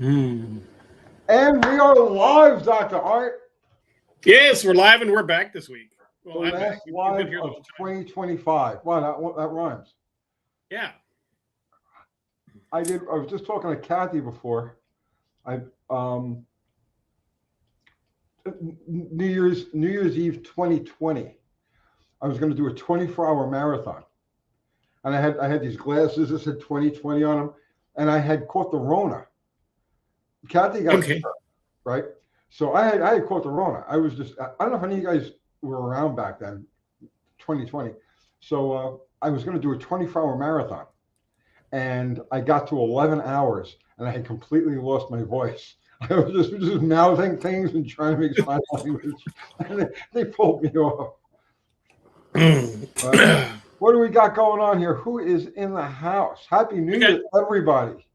And we are live, Dr. Art. Yes, we're live and we're back this week. Well, the last live of 2025. Wow, that rhymes. Yeah. I was just talking to Kathy before. New Year's Eve 2020. I was going to do a 24-hour marathon. And I had these glasses that said 2020 on them, and I had caught the Rona. Kathy got sick, right? So I had caught the Rona. I don't know if any of you guys were around back then, 2020. So I was going to do a 24-hour marathon, and I got to 11 hours, and I had completely lost my voice. I was just mouthing things and trying to make sign language, and they pulled me off. What do we got going on here? Who is in the house? Happy New Year, everybody.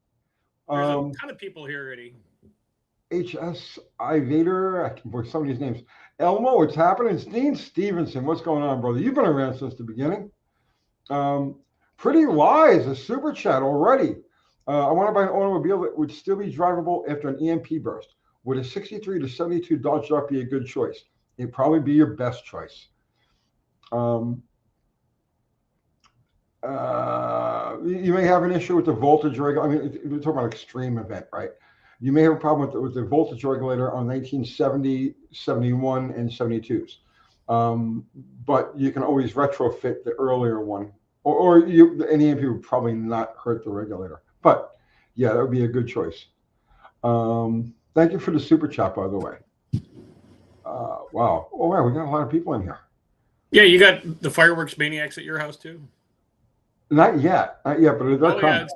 There's a ton of people here already. HSI Vader, I can voice some of these names. Elmo, what's happening? It's Dean Stevenson. What's going on, brother? You've been around since the beginning. Pretty Wise, a super chat already. I want to buy an automobile that would still be drivable after an EMP burst. Would a 63 to 72 Dodge Dart be a good choice? It'd probably be your best choice. You may have an issue with the voltage regulator. I mean, we're talking about extreme event, right? You may have a problem with the voltage regulator on 1970, 71, and 72s. But you can always retrofit the earlier one. Or an EMP would probably not hurt the regulator. But, yeah, that would be a good choice. Thank you for the super chat, by the way. Wow. Oh, wow, we got a lot of people in here. Yeah, you got the fireworks maniacs at your house, too? Not yet, but it does come. Yeah,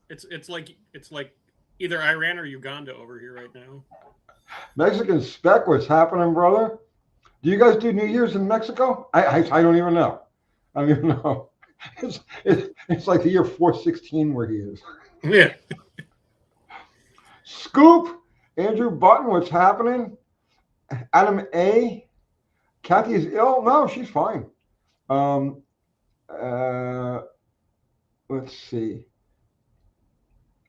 it's like either Iran or Uganda over here right now. Mexican Spec, what's happening, brother? Do you guys do New Year's in Mexico? I don't even know. I don't even know. It's like the year 416 where he is. Yeah. Scoop, Andrew Button, what's happening? Adam A. Kathy is ill. No, she's fine. Let's see.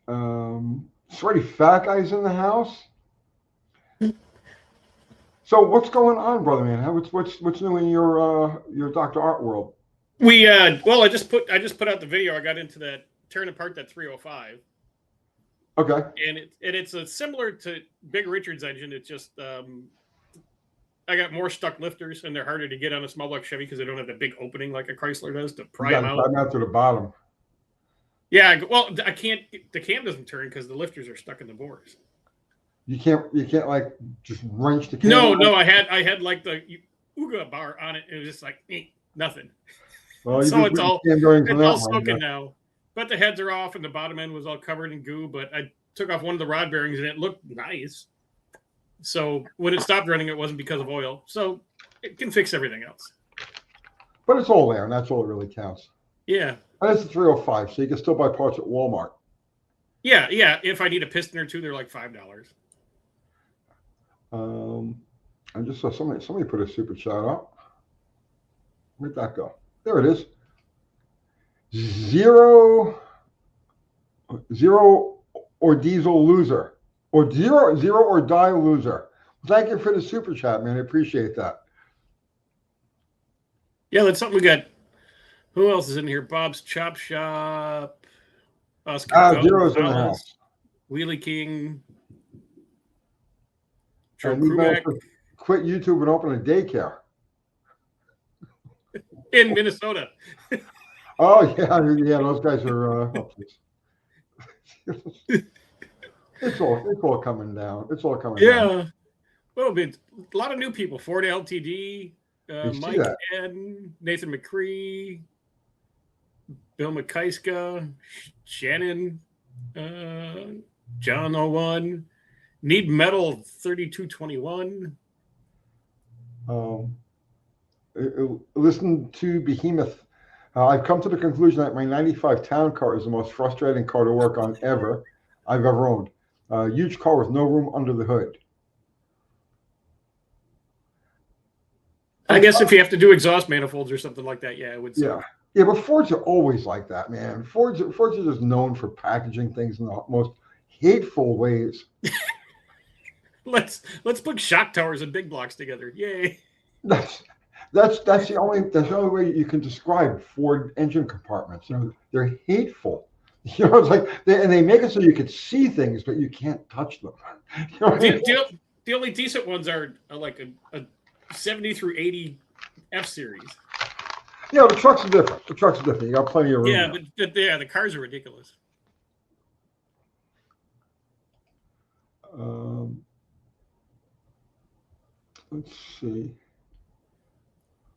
Sweaty Fat Guy's in the house. So what's going on, brother man? What's new in your Dr. Art world? I just put out the video. I got into that tearing apart that 305. Okay. And it's a similar to Big Richard's engine. It's just I got more stuck lifters, and they're harder to get on a small block Chevy because they don't have that big opening like a Chrysler does to pry them out. Pry out to the bottom. Yeah, well, I can't. The cam doesn't turn because the lifters are stuck in the bores. You can't like just wrench the cam. No. I had like the Uga bar on it. It was just like nothing. Well, so it's all smoking now. But the heads are off, and the bottom end was all covered in goo. But I took off one of the rod bearings, and it looked nice. So when it stopped running, it wasn't because of oil. So it can fix everything else. But it's all there, and that's all that really counts. Yeah. And it's a 305, so you can still buy parts at Walmart. Yeah. If I need a piston or two, they're like $5. I just saw somebody put a super chat up. Where'd that go? There it is. Zero or diesel loser. Or zero or die loser. Thank you for the super chat, man. I appreciate that. Yeah, that's something we got. Who else is in here? Bob's Chop Shop. Oscar Zero's in the house. Wheelie King. Quit YouTube and open a daycare. In Minnesota. Oh, yeah, those guys are... It's all coming down. It's all coming down. Yeah. Well, a lot of new people. Ford LTD, Mike N, Nathan McCree, Bill McKyska, Shannon, John 01, Need Metal 3221. Listen to Behemoth. I've come to the conclusion that my 95 Town Car is the most frustrating car to work on I've ever owned. Huge car with no room under the hood. I guess if you have to do exhaust manifolds or something like that, it would suck. Yeah, but Fords are always like that, man. Fords are just known for packaging things in the most hateful ways. Let's put shock towers and big blocks together. Yay! That's the only way you can describe Ford engine compartments. You know, they're hateful. You know, it's like they make it so you can see things, but you can't touch them. You know what I mean? The only decent ones are like a 70 through 80 F series. Yeah, the trucks are different. You got plenty of room. Yeah, but the cars are ridiculous. Let's see.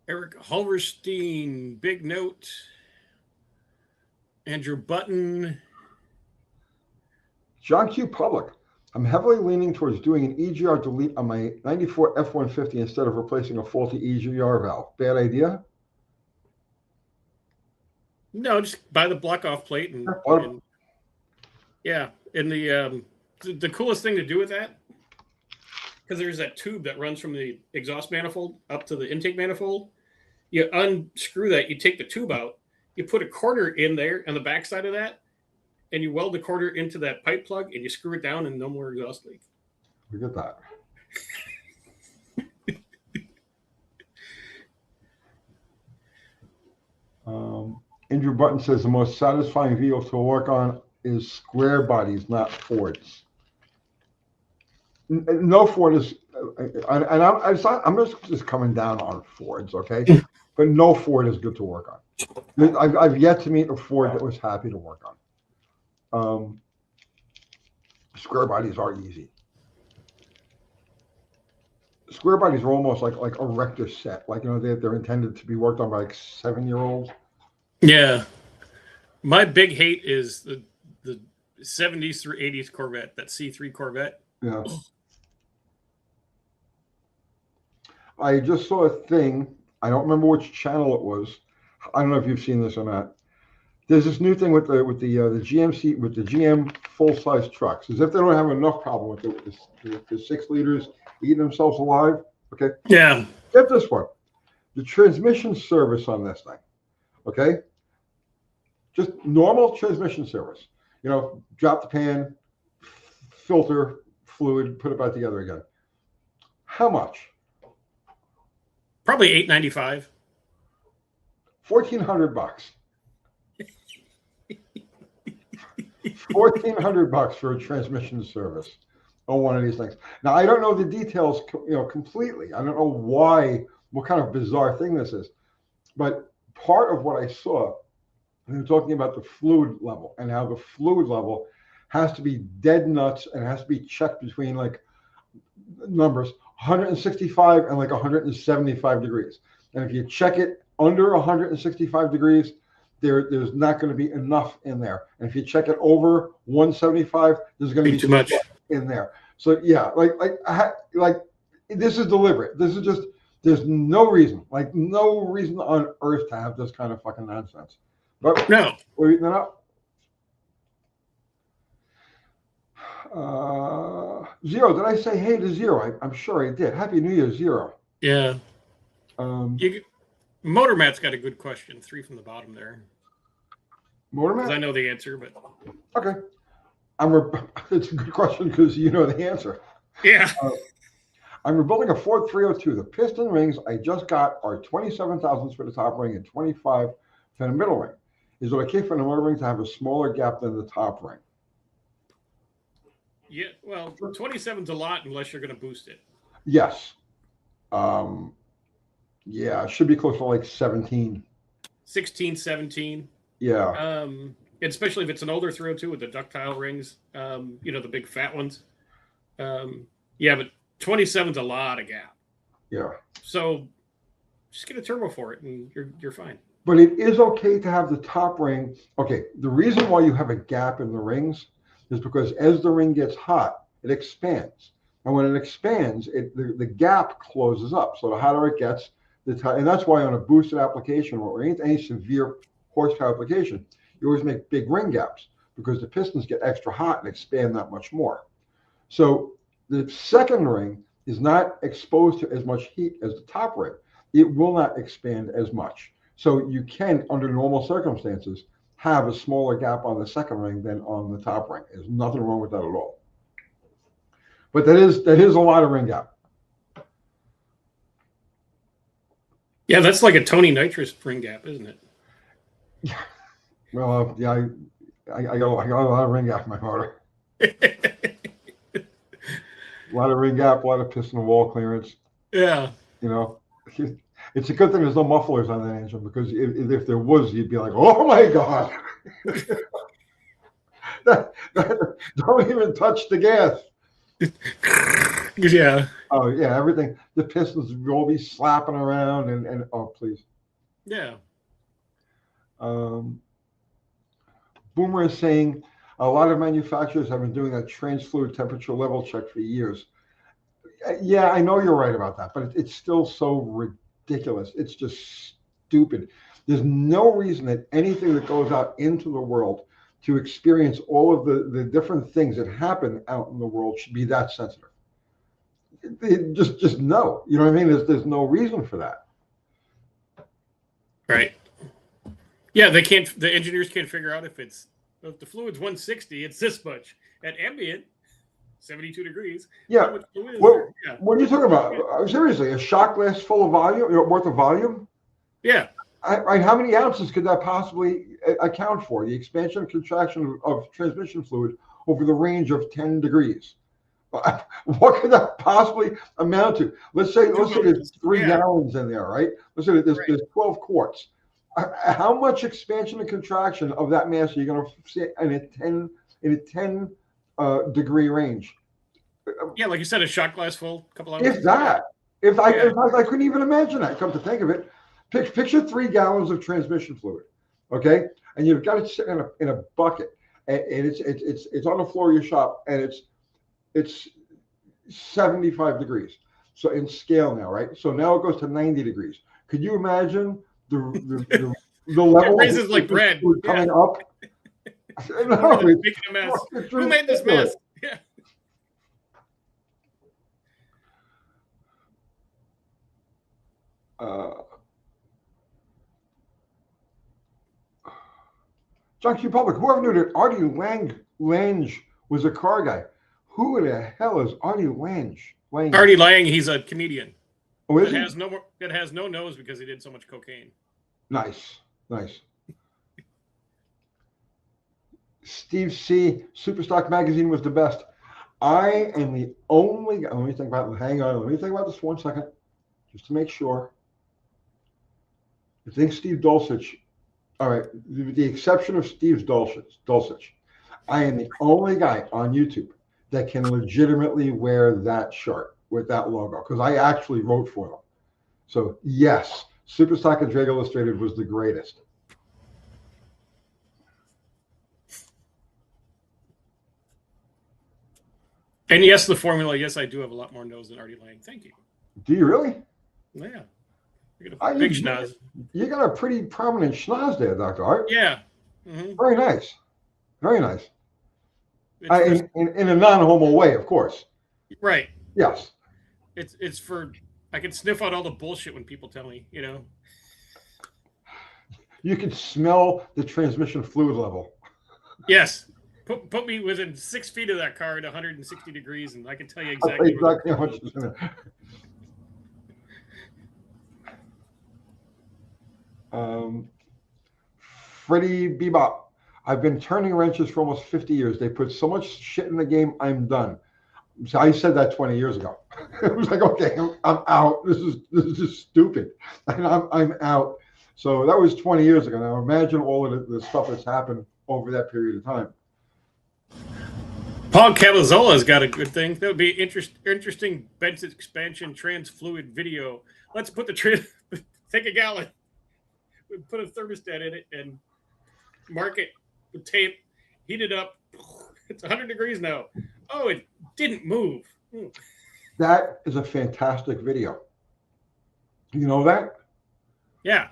Eric Halverstein, big note. Andrew Button. John Q. Public. I'm heavily leaning towards doing an EGR delete on my 94 F-150 instead of replacing a faulty EGR valve. Bad idea? No, just buy the block off plate and yeah. And the coolest thing to do with that, because there's that tube that runs from the exhaust manifold up to the intake manifold. You unscrew that, you take the tube out, you put a quarter in there on the backside of that, and you weld the quarter into that pipe plug, and you screw it down, and no more exhaust leak. Look at that. Andrew Button says the most satisfying vehicle to work on is square bodies, not Fords. No Ford is, and I'm just coming down on Fords, okay? But no Ford is good to work on. I've yet to meet a Ford that was happy to work on. Square bodies are easy. Square bodies are almost like a Rector set, like, you know, they're intended to be worked on by like 7-year-olds. Yeah, my big hate is the 70s through 80s Corvette, that C3 Corvette. Yeah. I just saw a thing. I don't remember which channel it was. I don't know if you've seen this or not. There's this new thing with the GMC, with the GM full-size trucks, as if they don't have enough problem with the 6 liters eating themselves alive. Okay. Yeah. Get this one. The transmission service on this thing. Okay. Just normal transmission service. You know, drop the pan, filter fluid, put it back together again. How much? Probably $895. $1,400. $1,400 for a transmission service on one of these things. Now, I don't know the details, completely. I don't know what kind of bizarre thing this is, but part of what I saw, they were talking about the fluid level and how the fluid level has to be dead nuts and has to be checked between like numbers 165 and like 175 degrees. And if you check it under 165 degrees, there's not going to be enough in there. And if you check it over 175, there's going to be too much in there. So yeah, like this is deliberate. This is just, there's no reason on earth to have this kind of fucking nonsense. But no, we're eating it up. Zero, did I say hey to Zero? I'm sure I did. Happy New Year, Zero. Yeah. Motormat's got a good question. 3 from the bottom there. Motormat? I know the answer, but okay. It's a good question because you know the answer. Yeah. I'm rebuilding a Ford 302. The piston rings I just got are 27 thousandths for the top ring and 25 for the middle ring. Is it okay for the motor ring to have a smaller gap than the top ring? Yeah, well, 27's a lot unless you're going to boost it. Yes. Yeah, it should be close to like 17. 16, 17. Yeah. Especially if it's an older 302 with the ductile rings, the big fat ones. Yeah, but 27's a lot of gap. Yeah. So just get a turbo for it and you're fine. But it is okay to have the top ring. Okay, the reason why you have a gap in the rings is because as the ring gets hot, it expands. And when it expands, the gap closes up. So the hotter it gets, and that's why on a boosted application or any severe horsepower application, you always make big ring gaps because the pistons get extra hot and expand that much more. So the second ring is not exposed to as much heat as the top ring. It will not expand as much. So you can, under normal circumstances, have a smaller gap on the second ring than on the top ring. There's nothing wrong with that at all. But that is a lot of ring gap. Yeah, that's like a Tony Nitrous ring gap, isn't it? Well, yeah, I got a lot of ring gap in my motor. A lot of ring gap, a lot of piston wall clearance. Yeah. You know, it's a good thing there's no mufflers on that engine, because if there was, you'd be like, oh my God. Don't even touch the gas. Yeah. Oh yeah, everything. The pistons will all be slapping around and oh please. Yeah. Boomer is saying a lot of manufacturers have been doing that trans fluid temperature level check for years. Yeah, I know you're right about that, but it's still so ridiculous. It's just stupid. There's no reason that anything that goes out into the world to experience all of the different things that happen out in the world should be that sensitive. Just no. You know what I mean? There's no reason for that. Right. Yeah, they can't. The engineers can't figure out if the fluid's 160, it's this much. At ambient, 72 degrees. Yeah. What are you talking about? Seriously, a shot glass full of volume, worth of volume? Yeah. Right. How many ounces could that possibly account for? The expansion and contraction of transmission fluid over the range of 10 degrees. What could that possibly amount to? Let's say there's 3 gallons in there, right? Let's say there's 12 quarts. How much expansion and contraction of that mass are you going to see in a 10 degree range? Yeah, like you said, a shot glass full, a couple hours. If that, I couldn't even imagine that. Come to think of it, picture 3 gallons of transmission fluid, okay, and you've got it sitting in a bucket, and it's on the floor of your shop, and it's 75 degrees. So in scale now, right? So now it goes to 90 degrees. Could you imagine the level it raises like bread coming up? No, making a mess. Who made this mess? Yeah. Junction Public, whoever knew that Artie Lange was a car guy? Who the hell is Artie Lange? Artie Lang, he's a comedian. Oh, is he? It has no nose because he did so much cocaine. Nice. Steve C. Superstock Magazine was the best. I am the only guy. Let me think about this 1 second, just to make sure. I think Steve Dulcich. All right, with the exception of Steve Dulcich, I am the only guy on YouTube that can legitimately wear that shirt with that logo, because I actually wrote for them. So yes, Superstock and Drag Illustrated was the greatest. And yes, the formula. Yes, I do have a lot more nose than Artie Lang. Thank you. Do you really? Yeah. You got a big schnoz. You got a pretty prominent schnoz there, Dr. Art. Yeah. Mm-hmm. Very nice. Very nice. In a non-homo way, of course. Right. Yes. It's for, I can sniff out all the bullshit when people tell me, you know. You can smell the transmission fluid level. Yes. Put me within 6 feet of that car at 160 degrees, and I can tell you exactly how much is in it. Freddie Bebop. I've been turning wrenches for almost 50 years. They put so much shit in the game, I'm done. So I said that 20 years ago. It was like, okay, I'm out. This is just stupid. And I'm out. So that was 20 years ago. Now imagine all of the stuff that's happened over that period of time. Paul Cavazzola's got a good thing. That would be interesting bench expansion trans fluid video. Let's put take a gallon, put a thermostat in it, and mark it with tape, heat it up. It's 100 degrees now. Oh, it didn't move. That is a fantastic video. You know that? Yeah.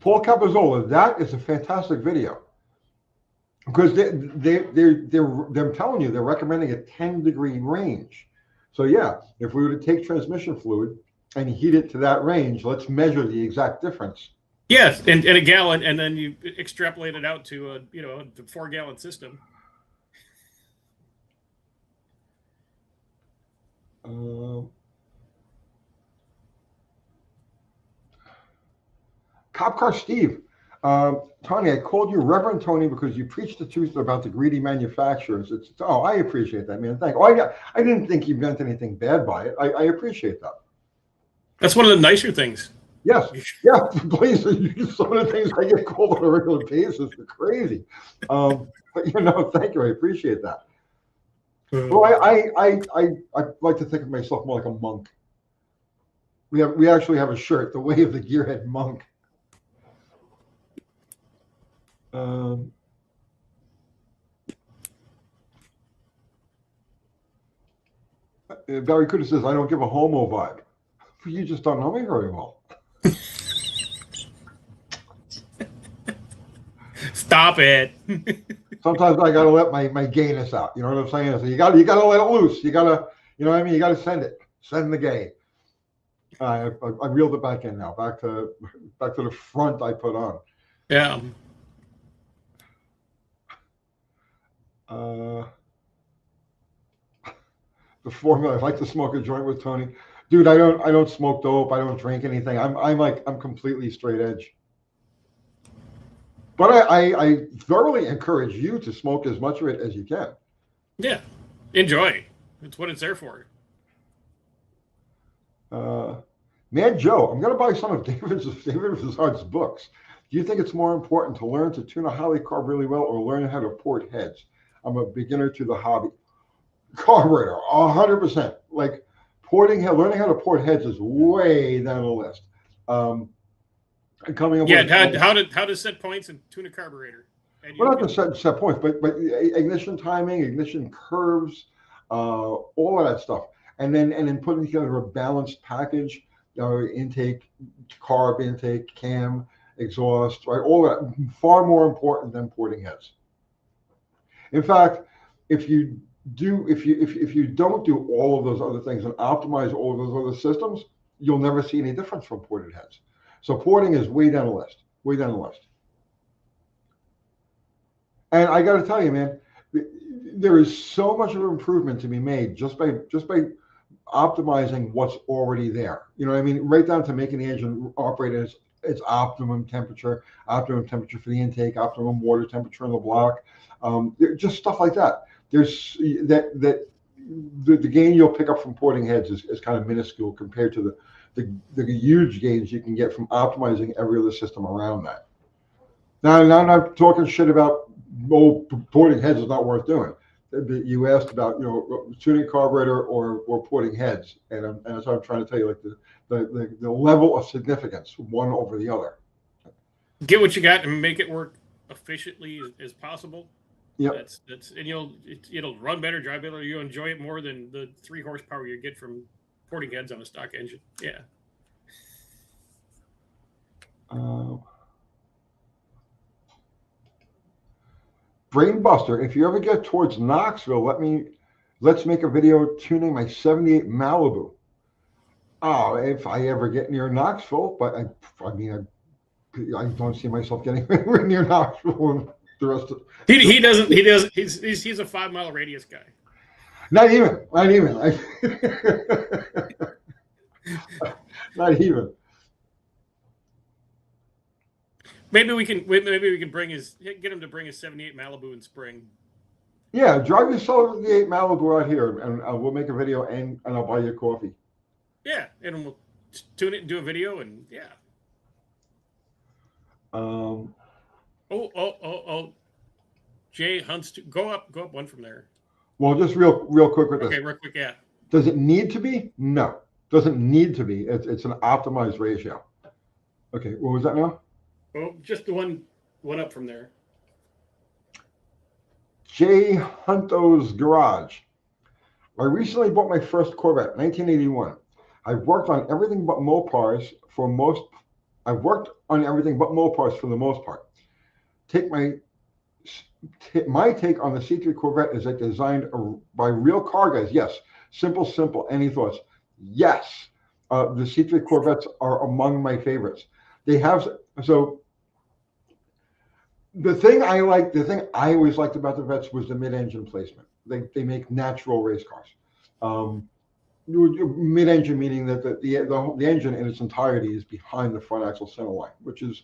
Paul Capozzola, that is a fantastic video. Because they're telling you, they're recommending a 10-degree range. So yeah, if we were to take transmission fluid and heat it to that range, let's measure the exact difference Yes, and a gallon, and then you extrapolate it out to a 4-gallon system. Cop Car Steve, Tony, I called you Reverend Tony because you preached the truth about the greedy manufacturers. I appreciate that, man. Thank you. I didn't think you meant anything bad by it. I appreciate that. That's one of the nicer things. Yes. Yeah, please. Some of the things I get called on a regular basis are crazy. But thank you. I appreciate that. Well, I like to think of myself more like a monk. We actually have a shirt, the Way of the Gearhead Monk. Barry Cuda says, I don't give a homo vibe. You just don't know me very well. Stop it. Sometimes I gotta let my gayness out. You know what I'm saying? So you gotta let it loose. You gotta, you know what I mean? You gotta send it. Send the gay. I reeled it back in now. Back to the front I put on. Yeah. The formula. I'd like to smoke a joint with Tony. Dude, I don't smoke dope. I don't drink anything. I'm completely straight edge. But I thoroughly encourage you to smoke as much of it as you can. Yeah. Enjoy. It's what it's there for. Mad Joe, I'm going to buy some of David Vizard's books. Do you think it's more important to learn to tune a Holley carb really well or learn how to port heads? I'm a beginner to the hobby. Carburetor, 100%. Like learning how to port heads is way down the list. Coming up how to set points and tune a carburetor. Well, not to set points, but ignition timing, ignition curves, all of that stuff, and then putting together a balanced package, intake, carb intake, cam, exhaust, right? All that far more important than porting heads. In fact, if you don't do all of those other things and optimize all of those other systems, you'll never see any difference from ported heads. So porting is way down the list, way down the list. And I got to tell you, man, there is so much of improvement to be made just by optimizing what's already there. You know what I mean? Right down to making the engine operate at its optimum temperature for the intake, optimum water temperature in the block, just stuff like that. There's the gain you'll pick up from porting heads is kind of minuscule compared to the huge gains you can get from optimizing every other system around that. Now I'm not talking shit about porting heads is not worth doing. You asked about tuning carburetor or porting heads, and that's what I'm trying to tell you, like the level of significance one over the other. Get what you got and make it work efficiently as possible. Yeah, and it'll run better, drive better. You'll enjoy it more than the 3 horsepower you get from porting heads on a stock engine. Yeah. Brainbuster, if you ever get towards Knoxville, let's make a video tuning my 78 Malibu. Oh, if I ever get near Knoxville, but I don't see myself getting near Knoxville. The rest of he doesn't. He's a 5-mile radius guy. Not even. Not even. Maybe we can get him to bring his 78 Malibu in spring. Yeah, drive your 78 Malibu out here, and we'll make a video, and I'll buy you a coffee. Yeah, and we'll tune it and do a video, and yeah. Jay Hunts, go up one from there. Well, just real quick with this. Okay, real quick, yeah. Does it need to be? No, doesn't need to be. It's an optimized ratio. Okay, what was that now? Oh, just the one up from there. Jay Hunto's Garage. I recently bought my first Corvette, 1981. I've worked on everything but Mopars for the most part. My take on the C3 Corvette is that designed by real car guys. Yes. Simple. Any thoughts? Yes. The C3 Corvettes are among my favorites. They have So the thing I always liked about the Vets was the mid-engine placement. They make natural race cars. Mid-engine meaning that the engine in its entirety is behind the front axle center line, which is,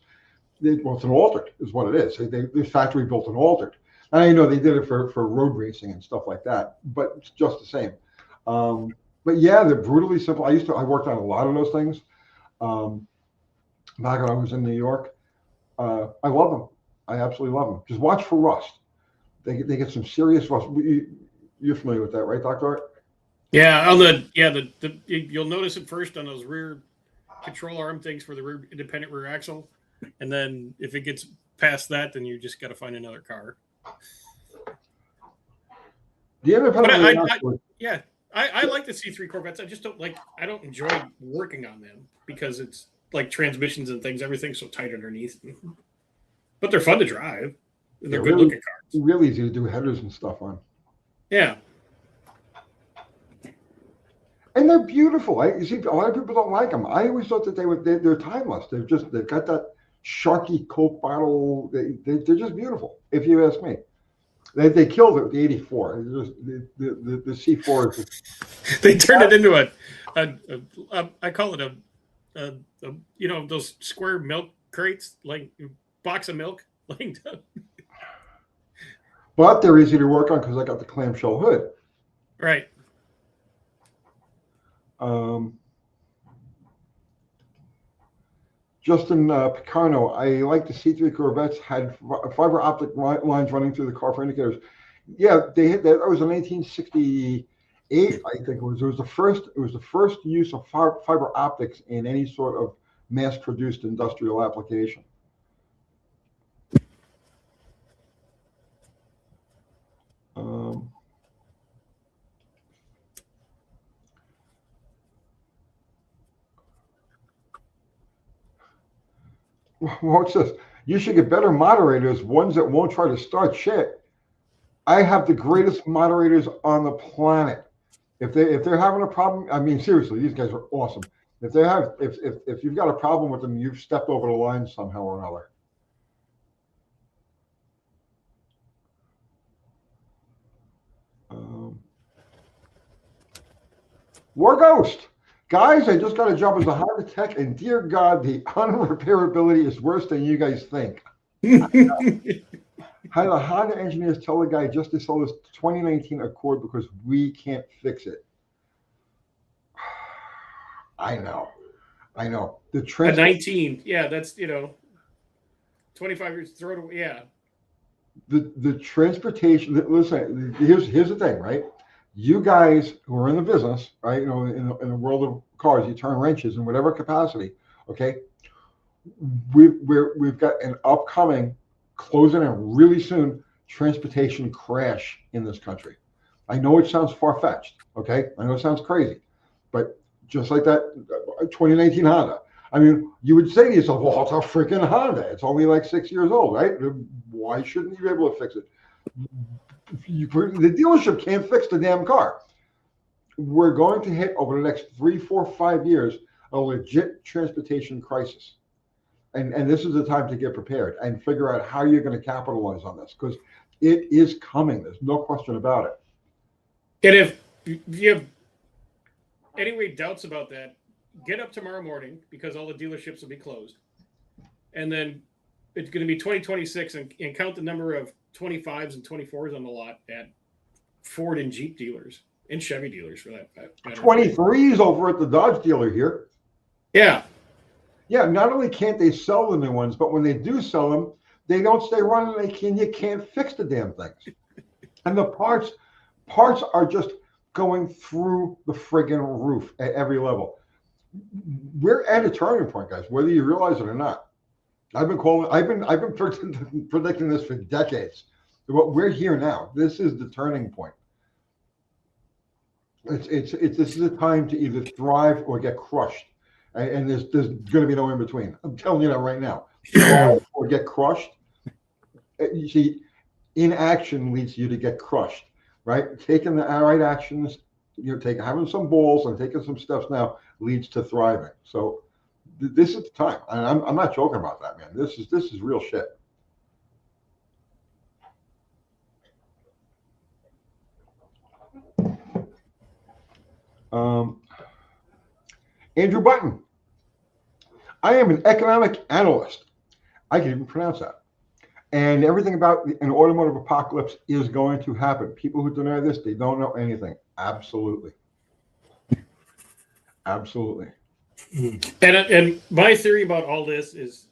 well, it's an altered is what it is. They factory built an altered. And I know they did it for road racing and stuff like that, but it's just the same. But yeah, they're brutally simple. I worked on a lot of those things back when I was in New York. I love them. I absolutely love them. Just watch for rust. They get some serious rust. You're familiar with that, right, Dr. Art? Yeah, you'll notice it first on those rear control arm things for the rear independent rear axle, and then if it gets past that, then you just got to find another car. The independent I like the C3 Corvettes. I just I don't enjoy working on them because it's like transmissions and things. Everything's so tight underneath. But they're fun to drive. And they're good-looking cars. Really easy to do headers and stuff on. Yeah. And they're beautiful. You see, a lot of people don't like them. I always thought that they're timeless. They've got that Sharky Coke bottle. They're just beautiful, if you ask me. They killed it with the 84. The C4 is they turned it into I call it a those square milk crates, like box of milk laying down. But they're easy to work on because I got the clamshell hood. Right. Justin Picarno, I like the C3 Corvettes had fiber optic lines running through the car for indicators. Yeah, they hit that. That was in 1968, I think it was. It was the first use of fiber optics in any sort of mass-produced industrial application. What's this? You should get better moderators, ones that won't try to start shit. I have the greatest moderators on the planet. If they're having a problem, I mean, seriously, these guys are awesome. If you've got a problem with them, you've stepped over the line somehow or another. War Ghost. Guys, I just got a job as a Honda tech, and dear God, the unrepairability is worse than you guys think. How the Honda engineers tell the guy just to sell this 2019 Accord because we can't fix it. I know. The 19, yeah, that's 25 years. Throw it away, yeah. The transportation. Listen, here's the thing, right? You guys who are in the business, right? In the world of cars, you turn wrenches in whatever capacity. Okay, we've got an upcoming, closing in really soon, transportation crash in this country. I know it sounds far-fetched. Okay, I know it sounds crazy, but just like that 2019 Honda. I mean, you would say to yourself, "Well, it's a freaking Honda. It's only like 6 years old, right? Why shouldn't you be able to fix it?" The dealership can't fix the damn car. We're going to hit over the next 3, 4, 5 years a legit transportation crisis, and this is the time to get prepared and figure out how you're going to capitalize on this because it is coming. There's no question about it. And if you have any doubts about that, get up tomorrow morning because all the dealerships will be closed, and then it's going to be 2026 and count the number of 25s and 24s on the lot at Ford and Jeep dealers and Chevy dealers for that matter. 23s over at the Dodge dealer here. Yeah. Not only can't they sell the new ones, but when they do sell them, they don't stay running. You can't fix the damn things. And the parts are just going through the friggin' roof at every level. We're at a turning point, guys, whether you realize it or not. I've been predicting this for decades. We're here now. This is the turning point. This is a time to either thrive or get crushed, and there's going to be no in between. I'm telling you that right now. Thrive or get crushed. You see, inaction leads you to get crushed, right? Taking the right actions, having some balls and taking some steps now leads to thriving. So this is the time. And I'm not joking about that, man. This is real shit. Andrew Button. I am an economic analyst. I can even pronounce that. And everything about an automotive apocalypse is going to happen. People who deny this, they don't know anything. Absolutely. Absolutely. And my theory about all this is,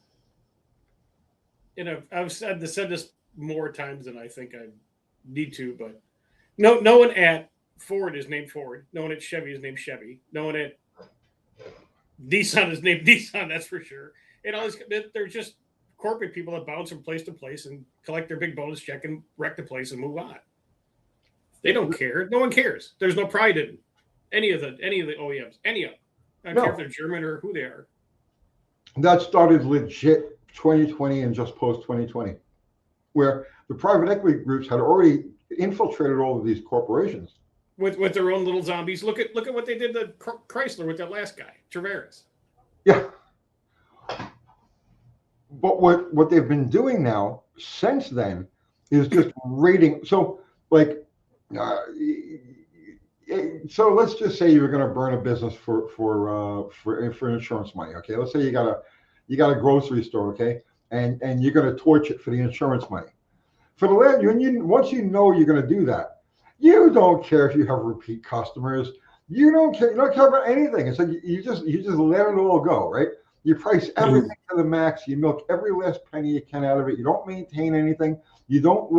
I've said this more times than I think I need to, but no one at Ford is named Ford. No one at Chevy is named Chevy. No one at Nissan is named Nissan, that's for sure. And all this, they're just corporate people that bounce from place to place and collect their big bonus check and wreck the place and move on. They don't care. No one cares. There's no pride in any of the OEMs. Any of them. I don't care if they're German or who they are. That started legit 2020 and just post 2020, where the private equity groups had already infiltrated all of these corporations with their own little zombies. Look at what they did to Chrysler with that last guy, Tavares. Yeah. But what they've been doing now since then is just raiding. So like, so let's just say you're going to burn a business for insurance money. Okay, let's say you got a grocery store. Okay, and you're going to torch it for the insurance money. For the once you know you're going to do that, you don't care if you have repeat customers. You don't care. You don't care about anything. It's like you just let it all go, right? You price everything to the max. You milk every last penny you can out of it. You don't maintain anything. You don't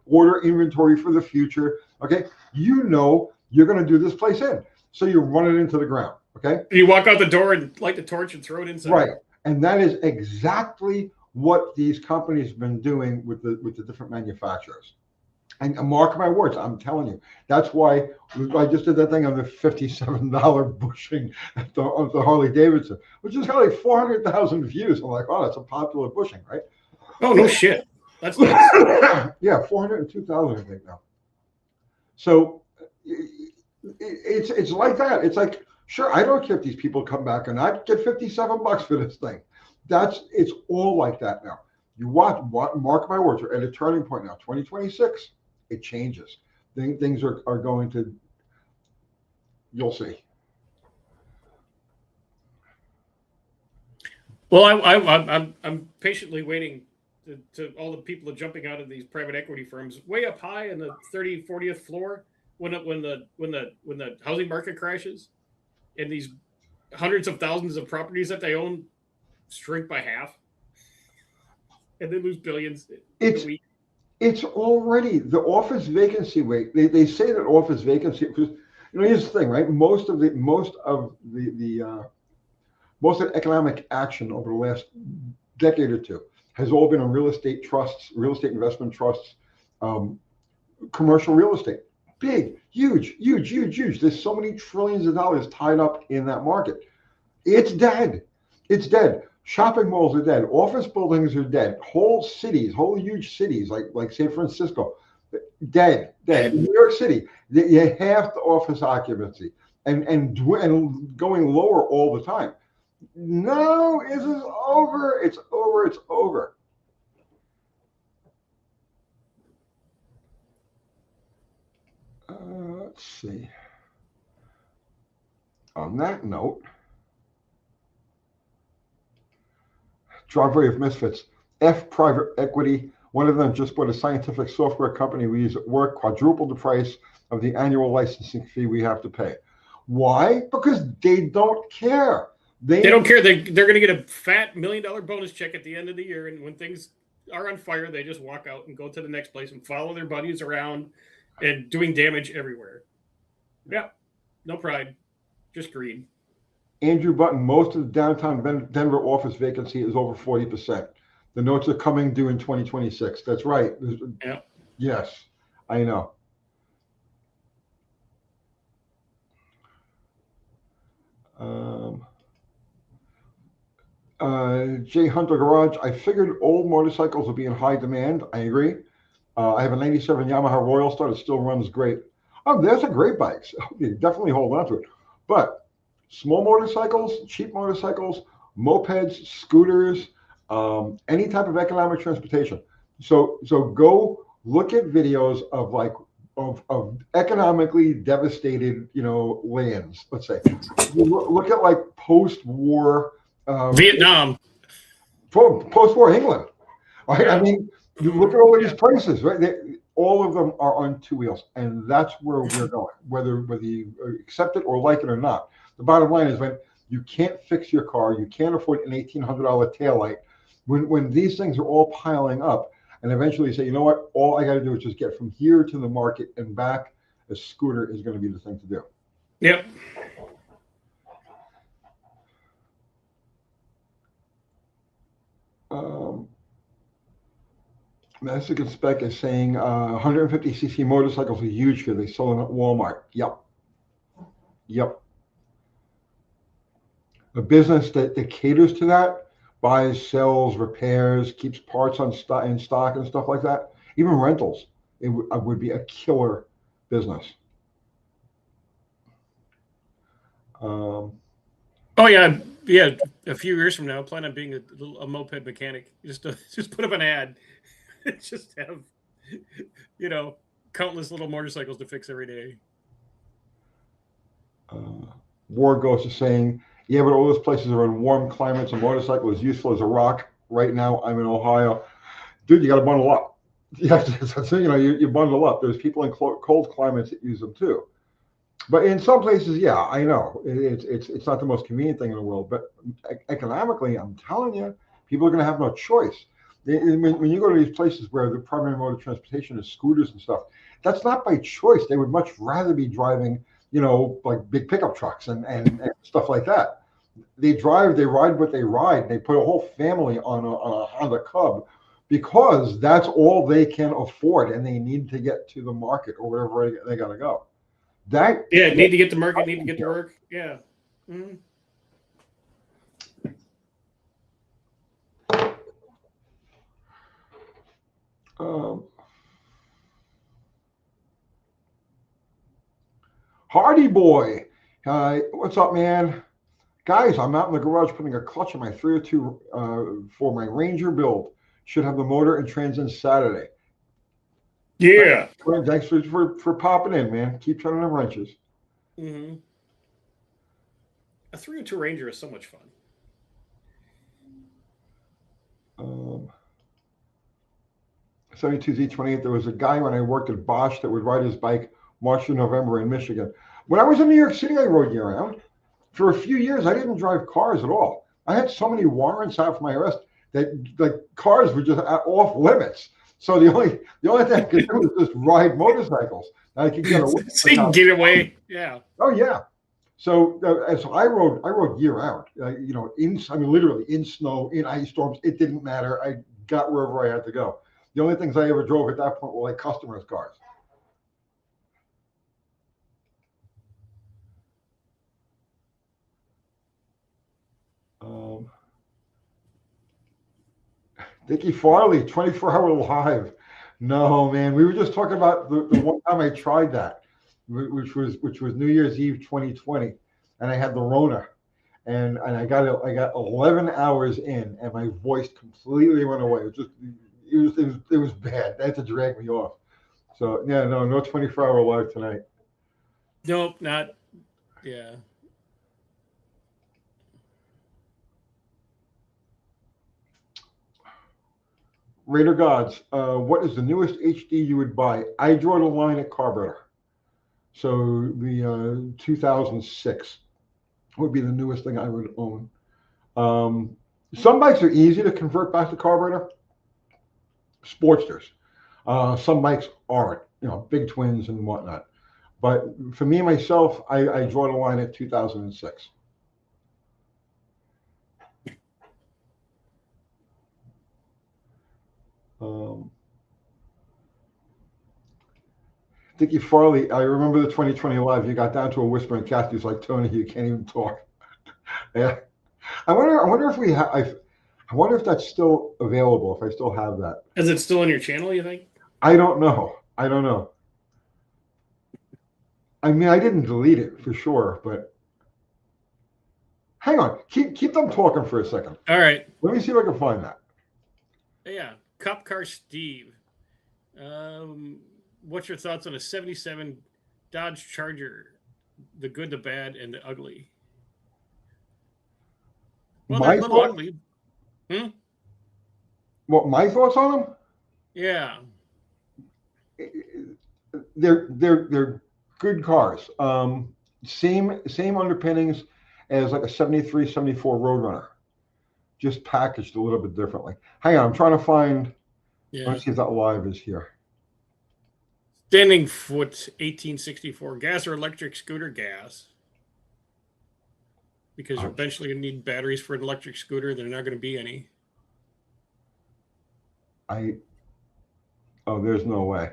order inventory for the future. Okay, you know you're going to do this place in, so you run it into the ground. Okay, you walk out the door and light the torch and throw it inside. Right, and that is exactly what these companies have been doing with the different manufacturers. And mark my words, I'm telling you, that's why I just did that thing on the $57 bushing of the Harley Davidson, which has got like 400,000 views. I'm like, oh, that's a popular bushing, right? Oh, no shit. That's nice. Yeah, 402,000, I think now. So it's like that. It's like, sure, I don't care if these people come back and I get $57 for this thing. It's all like that now. You mark my words, we're at a turning point now. 2026, it changes. Things are going to, you'll see. Well, I'm patiently waiting to all the people are jumping out of these private equity firms way up high in the 30th, 40th floor when the housing market crashes and these hundreds of thousands of properties that they own shrink by half and they lose billions a week. It's already the office vacancy rate. They say that office vacancy, because here's the thing, right? Most of the economic action over the last decade or two has all been on real estate trusts, real estate investment trusts, commercial real estate. Big, huge. There's so many trillions of dollars tied up in that market. It's dead. Shopping malls are dead. Office buildings are dead. Whole huge cities like San Francisco, dead. New York City, you have the office occupancy and going lower all the time. No, this is over. It's over. Let's see. On that note, Driveway of Misfits, F private equity. One of them just bought a scientific software company we use at work, quadrupled the price of the annual licensing fee we have to pay. Why? Because they don't care. They don't care. They're going to get a fat $1 million bonus check at the end of the year. And when things are on fire, they just walk out and go to the next place and follow their buddies around and doing damage everywhere. Yeah. No pride, just greed. Andrew Button, most of the downtown Denver office vacancy is over 40%. The notes are coming due in 2026. That's right. Yeah. Yes, I know. J Hunter Garage, I figured old motorcycles will be in high demand. I agree. I have a 97 Yamaha Royal Star that still runs great. Oh, there's a great bike. You definitely hold on to it. But small motorcycles, cheap motorcycles, mopeds, scooters, any type of economic transportation. So go look at videos of like of economically devastated, lands. Let's say look at like post-war Vietnam, post-war England. Right? Yeah. I mean, you look at all of these places, right? All of them are on two wheels, and that's where we're going, whether you accept it or like it or not. The bottom line is when you can't fix your car, you can't afford an $1,800 taillight. When these things are all piling up, and eventually you say, you know what, all I got to do is just get from here to the market and back, a scooter is going to be the thing to do. Yep. Mexican Spec is saying 150cc motorcycles are huge here. They sold them at Walmart. Yep. A business that caters to that, buys, sells, repairs, keeps parts in stock and stuff like that. Even rentals, it would be a killer business. Oh yeah. A few years from now, I plan on being a moped mechanic. Just put up an ad. Just have, countless little motorcycles to fix every day. War Ghost is saying, yeah, but all those places are in warm climates. A motorcycle is useful as a rock. Right now, I'm in Ohio. Dude, you got to bundle up. Yeah, you bundle up. There's people in cold climates that use them too. But in some places, yeah, I know it's not the most convenient thing in the world. But economically, I'm telling you, people are going to have no choice. When you go to these places where the primary mode of transportation is scooters and stuff, that's not by choice. They would much rather be driving, like big pickup trucks and stuff like that. They ride what they ride. They put a whole family on a Honda Cub because that's all they can afford, and they need to get to the market or wherever they got to go. Need to get to market, need to get to work. Yeah. Mm-hmm. Hardy Boy, what's up, man? Guys, I'm out in the garage putting a clutch on my 302 for my Ranger build. Should have the motor and trans in Saturday. Yeah. Thanks for popping in, man. Keep turning them wrenches. Mm-hmm. A 302 Ranger is so much fun. 72Z28. There was a guy when I worked at Bosch that would ride his bike March to November in Michigan. When I was in New York City, I rode year round. For a few years, I didn't drive cars at all. I had so many warrants out for my arrest that like cars were just off limits. So the only thing I could do was just ride motorcycles. I could get away. So you can get away. Yeah. Oh yeah. So I rode year round. Literally in snow, in ice storms. It didn't matter. I got wherever I had to go. The only things I ever drove at that point were like customers' cars. Dickie Farley, 24-hour live. No, man, we were just talking about the one time I tried that, which was New Year's Eve 2020, and I had the Rona, and I got 11 hours in, and my voice completely went away. It was bad. They had to drag me off. So yeah, no 24-hour live tonight. Nope, not. Yeah. Raider Gods, what is the newest HD you would buy? I draw the line at carburetor. So the 2006 would be the newest thing I would own. Some bikes are easy to convert back to carburetor. Sportsters. Some bikes aren't, big twins and whatnot. But for me, myself, I draw the line at 2006. Dickie Farley, I remember the 2020 live. You got down to a whisper, and Kathy's like, Tony, you can't even talk. Yeah, I wonder if I wonder if that's still available. If I still have that. Is it still on your channel? You think? I don't know. I mean, I didn't delete it for sure, but Hang on. Keep them talking for a second. All right. Let me see if I can find that. Yeah. Cop Car Steve. What's your thoughts on a 77 Dodge Charger? The good, the bad, and the ugly. Well, they're a little ugly. What my thoughts on them? Yeah. They're good cars. Same underpinnings as like a 73, 74 Roadrunner, just packaged a little bit differently. Hang on, I'm trying to find. Yeah. Let's see if that live is here. Standing Foot 1864. Gas or electric scooter? Gas. Because you're eventually going to need batteries for an electric scooter. They're not going to be any. Oh, there's no way.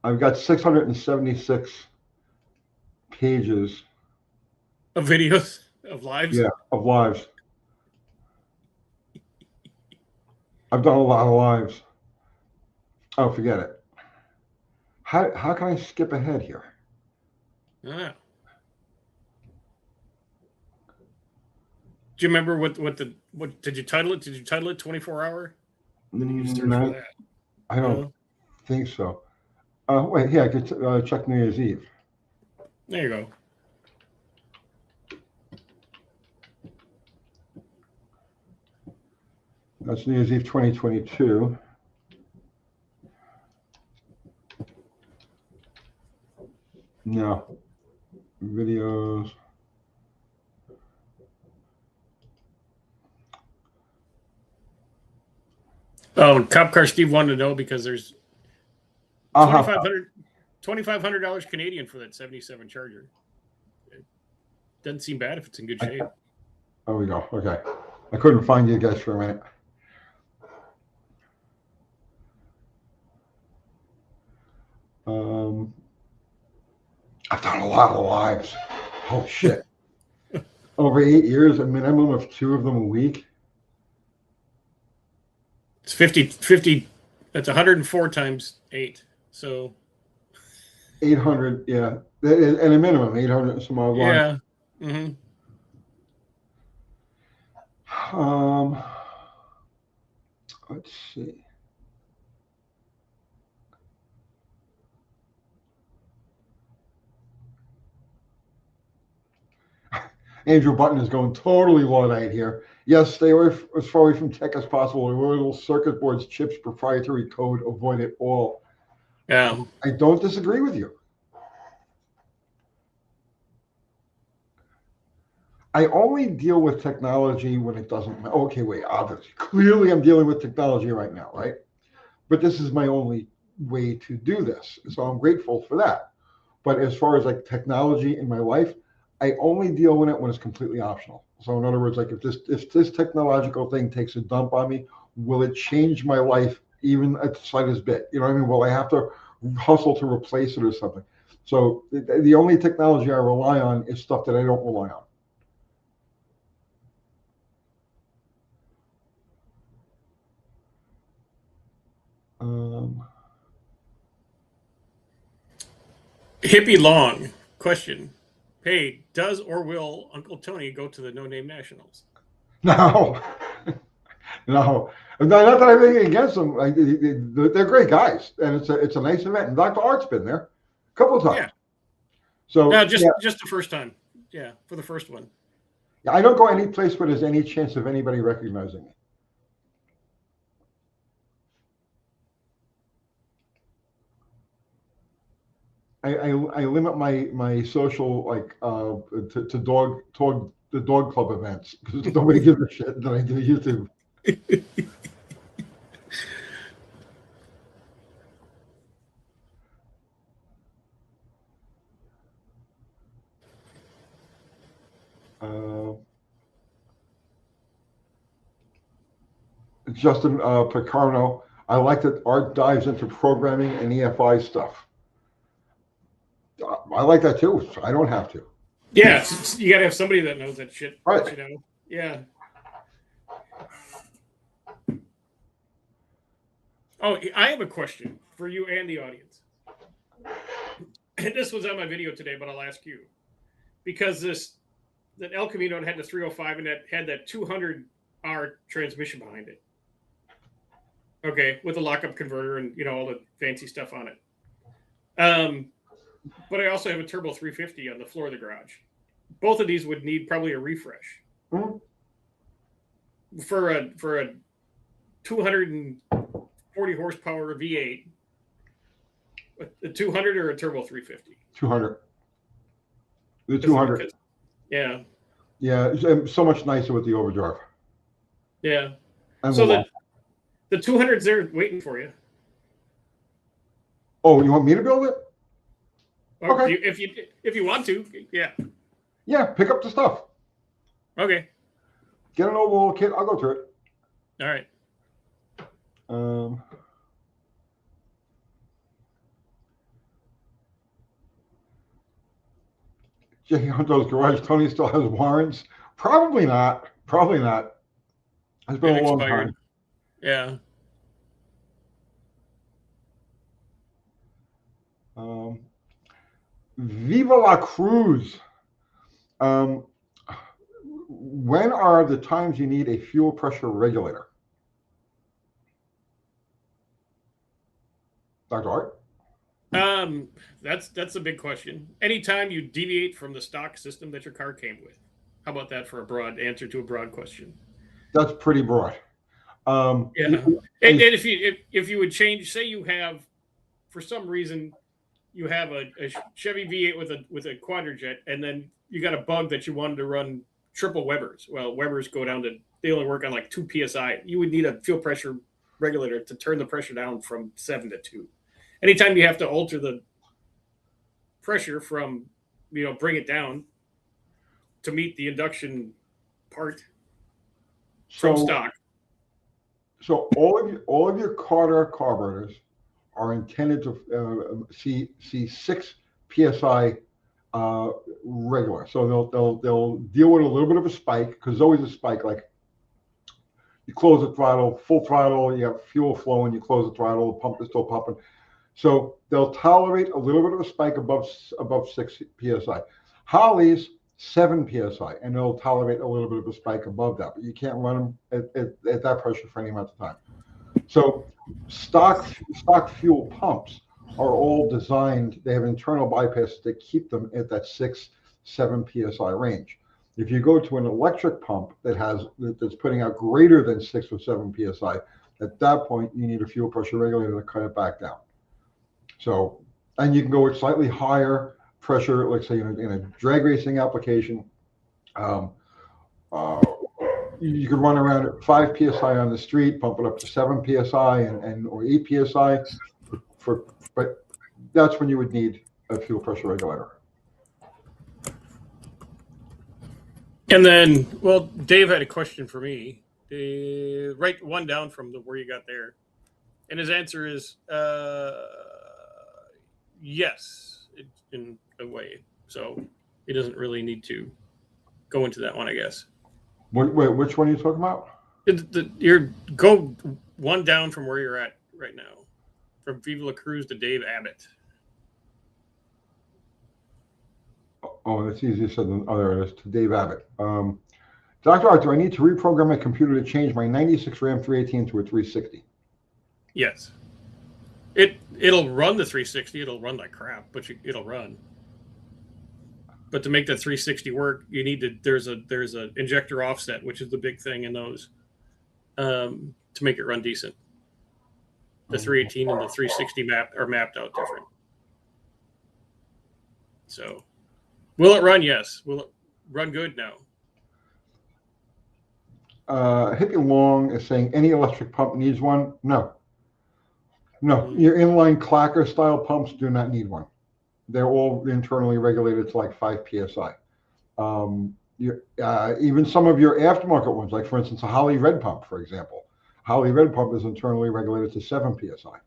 I've got 676 pages of videos of lives. Yeah, of lives. I've done a lot of lives. Oh, forget it. How can I skip ahead here? Ah. Do you remember what did you title it? Did you title it 24 Hour? Did you search for that? I don't think so. Wait, here I could check New Year's Eve. There you go. That's New Year's Eve 2022. No. Videos. Oh, Cop Car Steve wanted to know because there's $2,500 Canadian for that 77 Charger. It doesn't seem bad if it's in good shape. There we go. Okay. I couldn't find you guys for a minute. I've done a lot of lives. Oh shit. Over 8 years, a minimum of 2 of them a week. It's 50. That's 104 times 8. So 800, yeah. And a minimum, 800 and some odd lives. Yeah. Mm-hmm. Let's see. Andrew Button is going totally Luddite here. Yes, stay away as far away from tech as possible. Little circuit boards, chips, proprietary code, avoid it all. Yeah. I don't disagree with you. I only deal with technology when it doesn't. Okay, wait, obviously. Clearly, I'm dealing with technology right now, right? But this is my only way to do this. So I'm grateful for that. But as far as like technology in my life, I only deal with it when it's completely optional. So in other words, like if this technological thing takes a dump on me, will it change my life even at the slightest bit? You know what I mean? Will I have to hustle to replace it or something? So the only technology I rely on is stuff that I don't rely on. Hippie Long question. Hey, does or will Uncle Tony go to the No Name Nationals? No. No, not that I have anything against them. Like, they're great guys, and it's a nice event. And Dr. Art's been there a couple of times. Yeah. So just the first time. Yeah, for the first one. Yeah, I don't go any place where there's any chance of anybody recognizing me. I limit my social to the dog club events because nobody gives a shit that I do YouTube. Justin Picarno, I like that Art dives into programming and EFI stuff. I like that too. So I don't have to. Yeah, you got to have somebody that knows that shit. Right. You know? Yeah. Oh, I have a question for you and the audience. And this was on my video today, but I'll ask you. Because this that El Camino had the 305 and that had that 200R transmission behind it. Okay, with a lockup converter and all the fancy stuff on it. But I also have a turbo 350 on the floor of the garage. Both of these would need probably a refresh. Mm-hmm. For a 240 horsepower V8, a 200 or a turbo 350. 200. The 200. Because, yeah. Yeah, so much nicer with the overdrive. Yeah. And so the 200's there waiting for you. Oh, you want me to build it? Or okay. If you want to, yeah. Yeah, pick up the stuff. Okay. Get an overhaul kit. I'll go through it. All right. Jay Hunto's garage. Tony still has warrants. Probably not. Probably not. It's been a long time. Yeah. Viva la Cruz. When are the times you need a fuel pressure regulator? Dr. Art? That's a big question. Anytime you deviate from the stock system that your car came with. How about that for a broad answer to a broad question? That's pretty broad. Yeah. And if you would change, say you have, for some reason, you have a Chevy V8 with a Quadrajet, and then you got a bug that you wanted to run triple Webers. Well, Webers go down to, they only work on like 2 PSI. You would need a fuel pressure regulator to turn the pressure down from 7 to 2. Anytime you have to alter the pressure from, bring it down to meet the induction part from stock. So all of your Carter carburetors are intended to see 6 PSI regular. So they'll deal with a little bit of a spike, because there's always a spike. Like you close the throttle, full throttle, you have fuel flowing, you close the throttle, the pump is still pumping. So they'll tolerate a little bit of a spike above 6 PSI. Holly's 7 PSI, and they'll tolerate a little bit of a spike above that, but you can't run them at that pressure for any amount of time. So stock fuel pumps are all designed, they have internal bypasses that keep them at that 6-7 PSI range. If you go to an electric pump that's putting out greater than 6 or 7 PSI, at that point you need a fuel pressure regulator to cut it back down. So, and you can go with slightly higher pressure, like say in a drag racing application. You could run around at 5 PSI on the street, pump it up to 7 PSI or 8 PSI but that's when you would need a fuel pressure regulator. And then, well, Dave had a question for me. Write one down from where you got there. And his answer is yes, in a way. So he doesn't really need to go into that one, I guess. Wait, which one are you talking about? Go one down from where you're at right now. From Viva La Cruz to Dave Abbott. Oh, that's easier said than there it is. To Dave Abbott. Dr. Art, do I need to reprogram my computer to change my 96 Ram 318 to a 360? Yes. It'll run the 360. It'll run like crap, but it'll run. But to make the 360 work, you need to. There's a injector offset, which is the big thing in those, to make it run decent. The 318 and the 360 are mapped out different. So, will it run? Yes. Will it run good? No. Hippie Long is saying any electric pump needs one. No. Your inline clacker style pumps do not need one. They're all internally regulated to like 5 PSI. Even some of your aftermarket ones, like for instance, a Holley Red pump, for example. Holley Red pump is internally regulated to 7 PSI.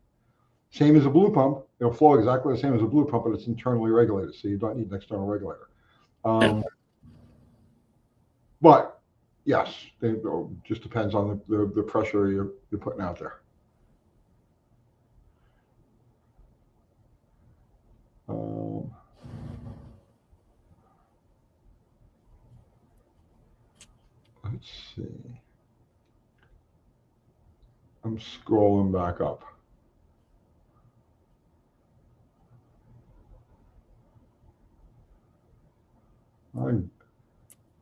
Same as a blue pump. It'll flow exactly the same as a blue pump, but it's internally regulated, so you don't need an external regulator. But yes, it just depends on the pressure you're putting out there. Let's see. I'm scrolling back up.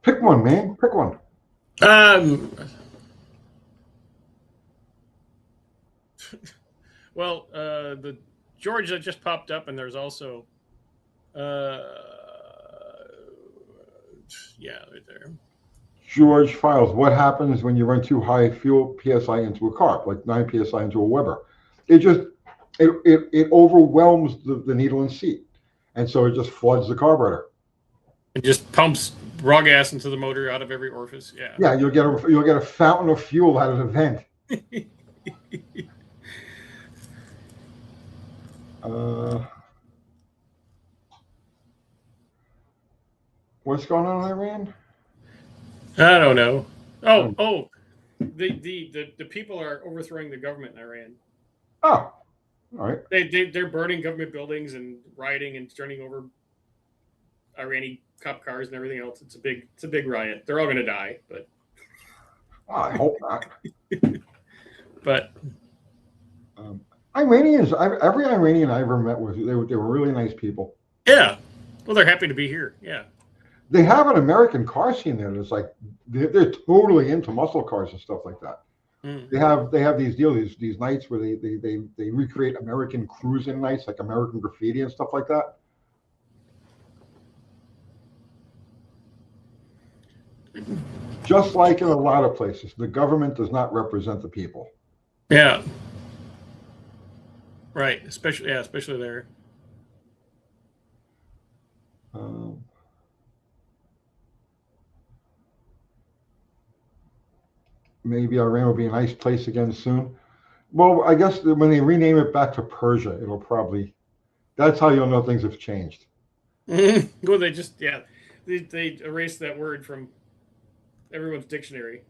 Pick one, man. Pick one. Well, the George that just popped up, and there's also, yeah, right there. George Files. What happens when you run too high fuel psi into a car, like 9 psi into a Weber? It overwhelms the needle and seat, and so it just floods the carburetor. It just pumps raw gas into the motor out of every orifice. Yeah. Yeah, you'll get a fountain of fuel out of the vent. What's going on in Iran? I don't know. Oh, the people are overthrowing the government in Iran. Oh, all right. They're burning government buildings and rioting and turning over Iranian cop cars and everything else. It's a big riot. They're all going to die, but I hope not. But Iranians, every Iranian I ever met they were really nice people. Yeah, well, they're happy to be here. Yeah, they have an American car scene there that's like they're totally into muscle cars and stuff like that. Mm. They have these deals, these nights where they recreate American cruising nights, like American Graffiti and stuff like that. Just like in a lot of places, the government does not represent the people. Yeah. Right. Especially there. Maybe Iran will be a nice place again soon. Well, I guess when they rename it back to Persia, it'll probably. That's how you'll know things have changed. Well, they erased that word from everyone's dictionary.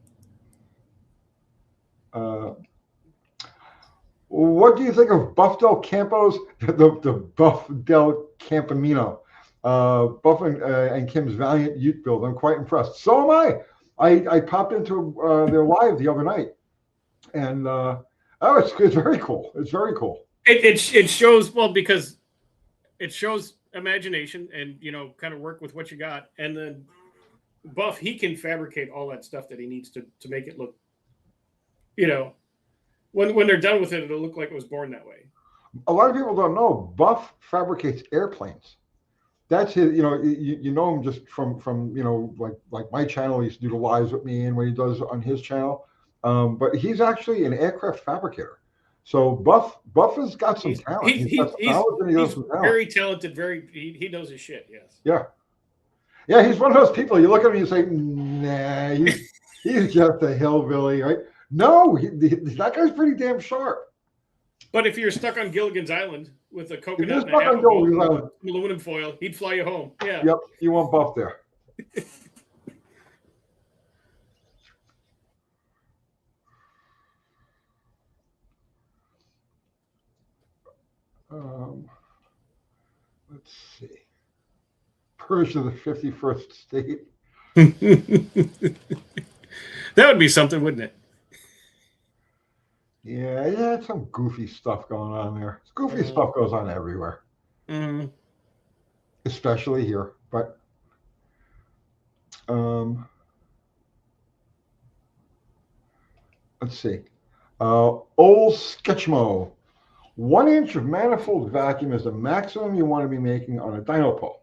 What do you think of Buff Del Campo's the Buff Del Campamino, Buff and Kim's Valiant Ute build? I'm quite impressed. So am I. I popped into their live the other night, and it's very cool. It's very cool. It shows because it shows imagination and kind of work with what you got, and then Buff, he can fabricate all that stuff that he needs to make it look, when they're done with it, it'll look like it was born that way. A lot of people don't know Buff fabricates airplanes. That's his, you know him just from like my channel. He used to do the lives with me and what he does on his channel. But he's actually an aircraft fabricator. So Buff has got some talent. He's very talented. He knows his shit. Yes. Yeah. Yeah, he's one of those people. You look at him and you say, "Nah, he's just a hillbilly, right?" No, that guy's pretty damn sharp. But if you're stuck on Gilligan's Island with a coconut and aluminum foil, he'd fly you home. Yeah. Yep, you want Buff there. Let's see. Persia, the 51st state. That would be something, wouldn't it? Yeah, some goofy stuff going on there. Goofy stuff goes on everywhere, especially here. But let's see. Old Sketchmo. 1 inch of manifold vacuum is the maximum you want to be making on a dyno pole.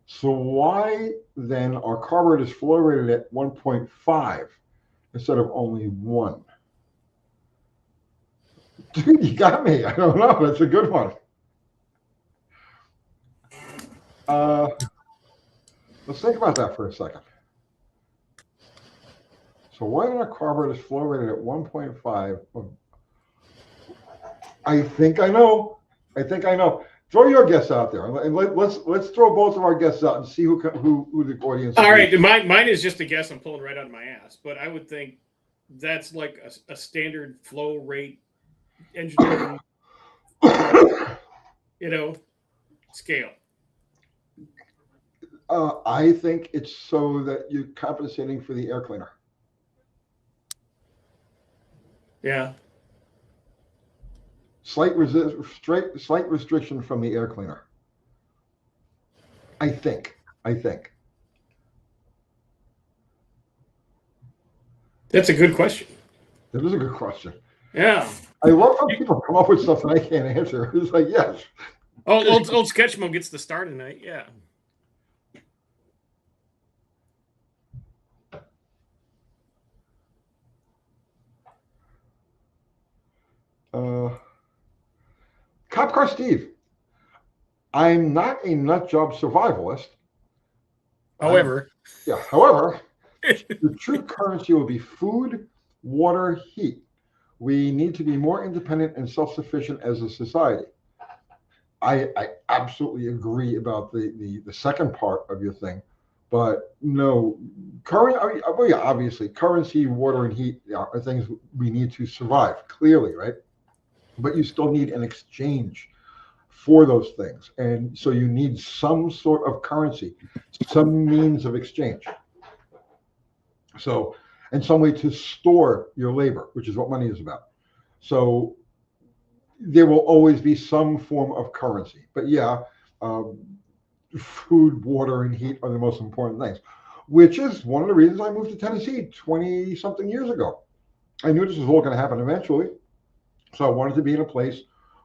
So why then are carburetors flow rated at 1.5 instead of only 1? Dude, you got me. I don't know. That's a good one. Let's think about that for a second. So why are carburetors flow rated at 1.5? I think I know. Throw your guess out there, and let's throw both of our guesses out and see who the audience. All right, mine is just a guess. I'm pulling right out of my ass, but I would think that's like a standard flow rate engineering, scale. I think it's so that you're compensating for the air cleaner. Yeah. Slight restriction from the air cleaner. I think. That's a good question. That is a good question. Yeah. I love how people come up with stuff that I can't answer. It's like, yes. Old Sketchmo gets the star tonight. Yeah. Cop Car Steve. I'm not a nut job survivalist. However, the true currency will be food, water, heat. We need to be more independent and self-sufficient as a society. I absolutely agree about the second part of your thing, but no, obviously currency, water, and heat are things we need to survive, clearly, right? But you still need an exchange for those things. And so you need some sort of currency, some means of exchange. So, and some way to store your labor, which is what money is about. So there will always be some form of currency. But yeah, food, water, and heat are the most important things, which is one of the reasons I moved to Tennessee 20-something years ago. I knew this was all going to happen eventually. So I wanted to be in a place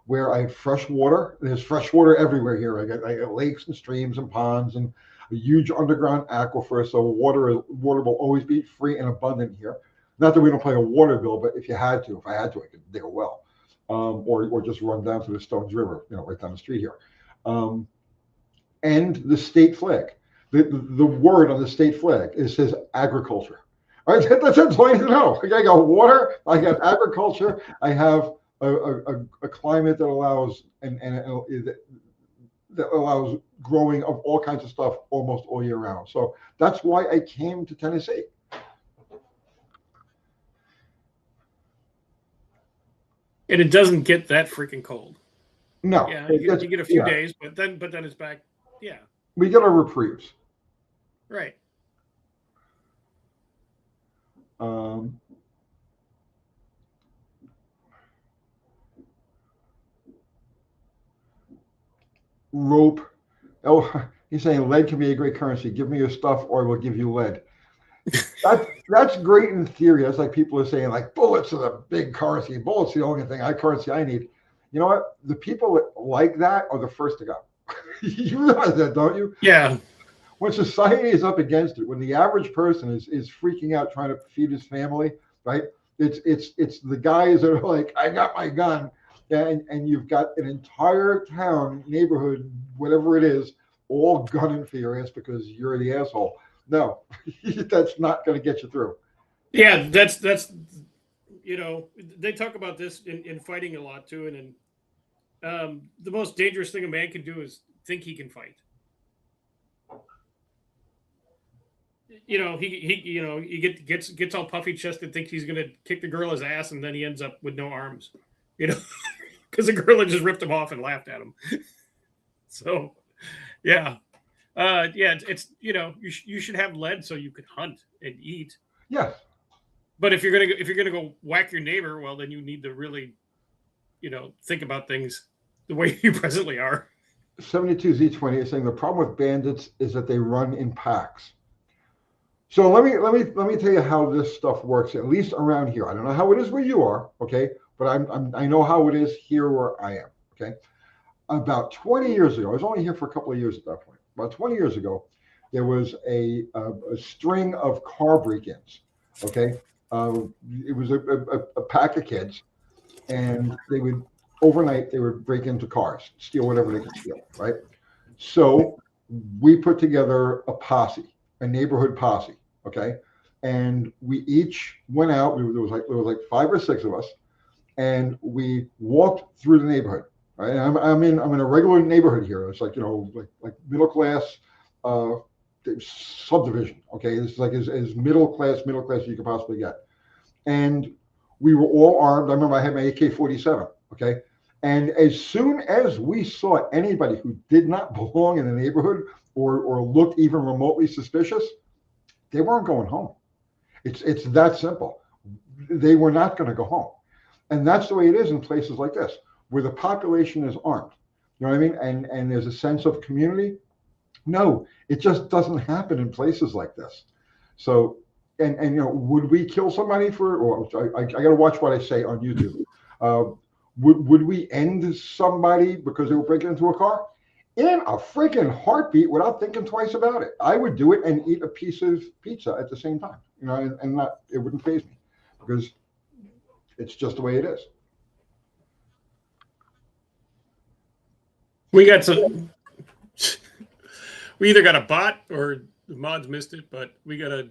where I had fresh water. There's fresh water everywhere here. I got lakes and streams and ponds and a huge underground aquifer. So water will always be free and abundant here. Not that we don't pay a water bill, but if I had to, I could dig a well, or just run down to the Stones River, right down the street here. And the state flag. The word on the state flag, it says agriculture. All right, that's all I need to know. I got water, I got agriculture, I have a climate that allows that allows growing of all kinds of stuff almost all year round. So that's why I came to Tennessee. And it doesn't get that freaking cold. No. Yeah, you get a few days, but then it's back. Yeah. We get our reprieves. Right. Rope. Oh, he's saying lead can be a great currency. Give me your stuff or we'll give you lead. That's great in theory. That's like people are saying like bullets are the big currency. Bullets are the only currency I need. You know what? The people that like that are the first to go. You realize that, don't you? Yeah. When society is up against it, when the average person is freaking out trying to feed his family, right? It's the guys that are like, I got my gun, and you've got an entire town, neighborhood, whatever it is, all gunning for your ass because you're the asshole. No, that's not going to get you through. Yeah, that's they talk about this in fighting a lot too, and the most dangerous thing a man can do is think he can fight. He gets all puffy chested, thinks he's gonna kick the gorilla's ass, and then he ends up with no arms, because the gorilla just ripped him off and laughed at him. So, yeah. It's you should have lead so you can hunt and eat. Yes. But if you're gonna go whack your neighbor, well, then you need to really, think about things the way you presently are. 72Z20 is saying the problem with bandits is that they run in packs. So let me tell you how this stuff works, at least around here. I don't know how it is where you are, okay, but I know how it is here where I am, okay. About 20 years ago, I was only here for a couple of years at that point. About 20 years ago, there was a string of car break-ins. Okay, it was a pack of kids, and overnight they would break into cars, steal whatever they could steal. Right. So we put together a posse, a neighborhood posse. Okay, and we each went out. There was like 5 or 6 of us, and we walked through the neighborhood. Right? I'm in a regular neighborhood here. It's like like middle class subdivision. Okay, this is like as middle class as you could possibly get. And we were all armed. I remember I had my AK-47. Okay, and as soon as we saw anybody who did not belong in the neighborhood or looked even remotely suspicious, they weren't going home. It's that simple. They were not going to go home. And that's the way it is in places like this, where the population is armed. You know what I mean? And there's a sense of community. No, it just doesn't happen in places like this. So, and would we kill somebody for? Or I got to watch what I say on YouTube. Would we end somebody because they were breaking into a car? In a freaking heartbeat, without thinking twice about it. I would do it and eat a piece of pizza at the same time. And not, it wouldn't faze me, because it's just the way it is. We got some. We either got a bot or the mods missed it, but we got a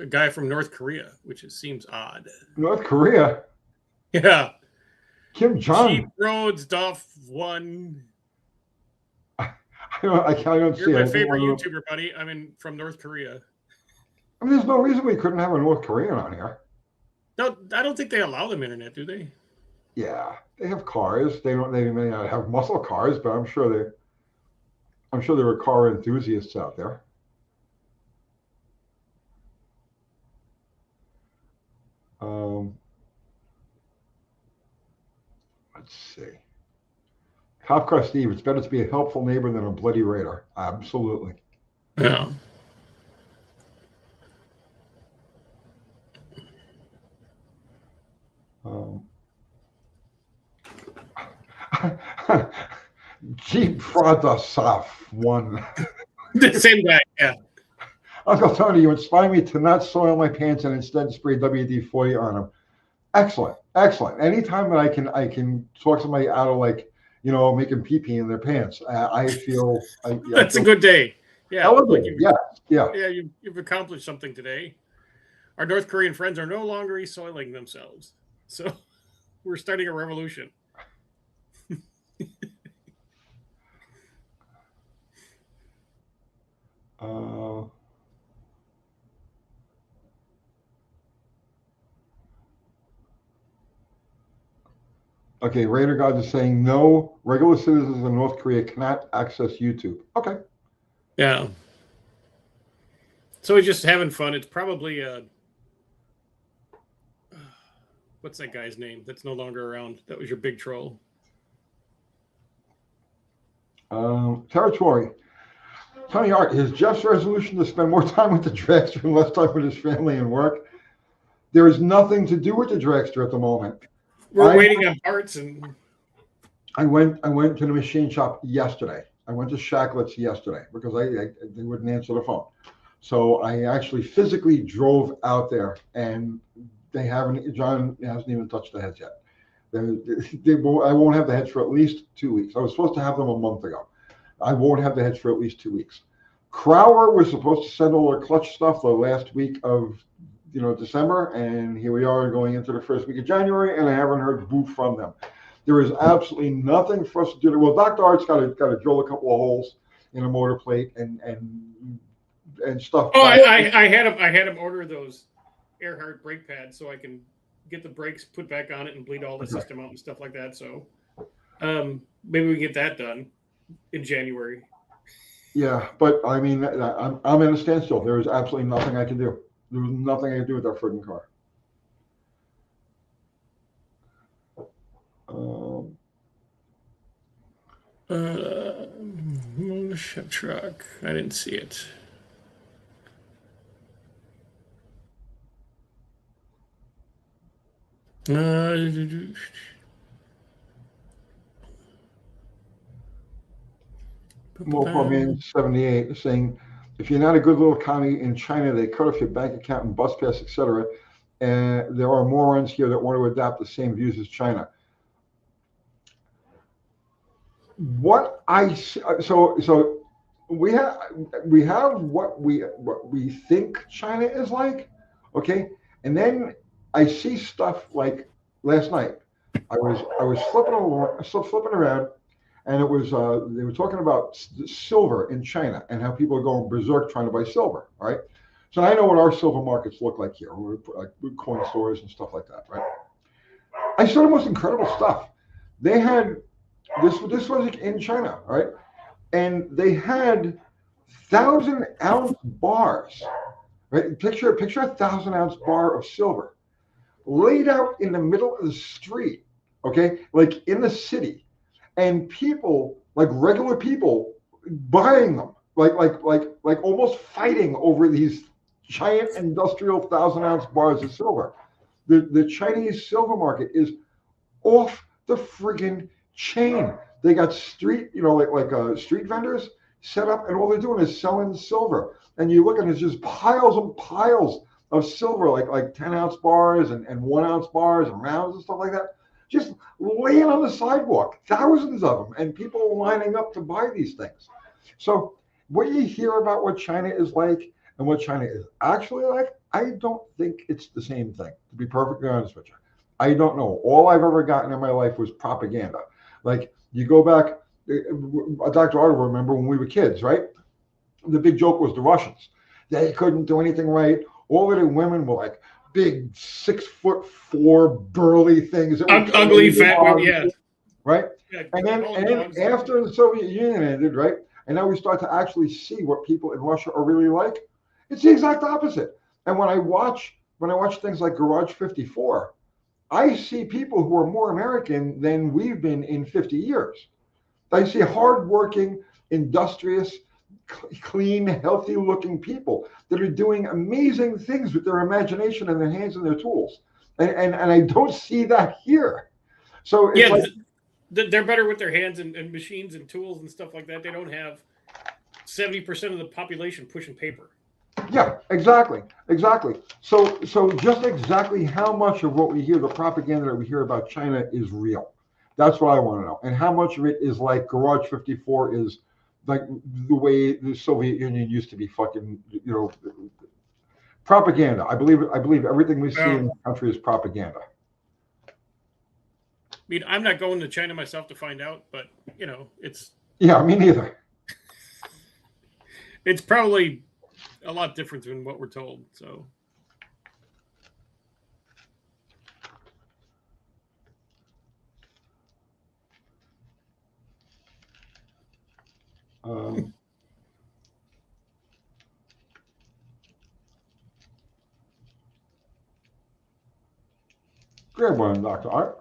guy from North Korea, which seems odd. North Korea? Yeah. Kim Jong. Cheap Roads Duff 1. I don't see it. You're my favorite YouTuber, buddy. I mean, from North Korea. I mean, there's no reason we couldn't have a North Korean on here. No, I don't think they allow them internet, do they? Yeah, they have cars. They may not have muscle cars, but I'm sure there are car enthusiasts out there. Let's see. Copcar Steve, it's better to be a helpful neighbor than a bloody raider. Absolutely. Yeah. Jeep Frada Saf 1. The same guy, yeah. Uncle Tony, you inspire me to not soil my pants and instead spray WD-40 on them. Excellent, excellent. Anytime that I can talk somebody out of, like, making pee-pee in their pants, I feel that's a good day. Yeah, yeah. You've accomplished something today. Our North Korean friends are no longer soiling themselves, so we're starting a revolution. Okay, Raider God is saying no, regular citizens in North Korea cannot access YouTube. Okay. Yeah. So he's just having fun. It's probably what's that guy's name that's no longer around? That was your big troll. Territory. Tony Art, is Jeff's resolution to spend more time with the dragster and less time with his family and work? There is nothing to do with the dragster at the moment. We're waiting on parts, and I went to the machine shop yesterday. I went to Shacklett's yesterday because they wouldn't answer the phone. So I actually physically drove out there, and John hasn't even touched the heads yet. I won't have the heads for at least 2 weeks. I was supposed to have them a month ago. I won't have the heads for at least 2 weeks. Crowler was supposed to send all their clutch stuff the last week of December, and here we are going into the first week of January, and I haven't heard boo from them. There is absolutely nothing for us to do. Well, Dr. Art's got to drill a couple of holes in a motor plate and stuff. Oh, I had him order those Earhart brake pads so I can get the brakes put back on it and bleed all the system out and stuff like that. So maybe we can get that done in January. Yeah, but I mean, I'm in a standstill. There is absolutely nothing I can do. There was nothing I could do with that friggin' car. Chef truck. I didn't see it. Man 78 is saying, if you're not a good little commie in China, they cut off your bank account and bus pass, etc. And there are morons here that want to adopt the same views as China. What I so we have what we think China is like, okay, and then I see stuff like last night. I was flipping around. And it was they were talking about silver in China and how people are going berserk trying to buy silver, right? So I know what our silver markets look like here, like coin stores and stuff like that, right? I saw the most incredible stuff. They had this was in China, right? And they had 1,000-ounce bars, right? Picture a 1,000-ounce bar of silver. laid out in the middle of the street, okay, like in the city, and people, like regular people, buying them, like almost fighting over these giant industrial 1,000-ounce bars of silver. The Chinese silver market is off the friggin' chain. They got street, street vendors set up, and all they're doing is selling silver. And you look, and it's just piles and piles of silver, like 10-ounce bars and 1-ounce bars and rounds and stuff like that, just laying on the sidewalk, thousands of them, and people lining up to buy these things. So what you hear about what China is like and what China is actually like, I don't think it's the same thing, to be perfectly honest with you. I don't know. All I've ever gotten in my life was propaganda. Like, you go back, Dr. Otto, remember when we were kids, right? The big joke was the Russians. They couldn't do anything right. All of the women were like big 6'4" burly things. Ugly, fat women, yeah. Right? Yeah, and then after the Soviet Union ended, right? And now we start to actually see what people in Russia are really like. It's the exact opposite. And when I watch things like Garage 54, I see people who are more American than we've been in 50 years. I see hardworking, industrious, clean, healthy-looking people that are doing amazing things with their imagination and their hands and their tools. And I don't see that here. So it's they're better with their hands and machines and tools and stuff like that. They don't have 70% of the population pushing paper. Yeah, exactly. So just exactly how much of what we hear, the propaganda that we hear about China, is real? That's what I want to know. And how much of it is like Garage 54 is like the way the Soviet Union used to be fucking, propaganda. I believe everything we see in the country is propaganda. I mean, I'm not going to China myself to find out, but it's. Yeah, me neither. It's probably a lot different than what we're told. So. Grab one, Dr. Art.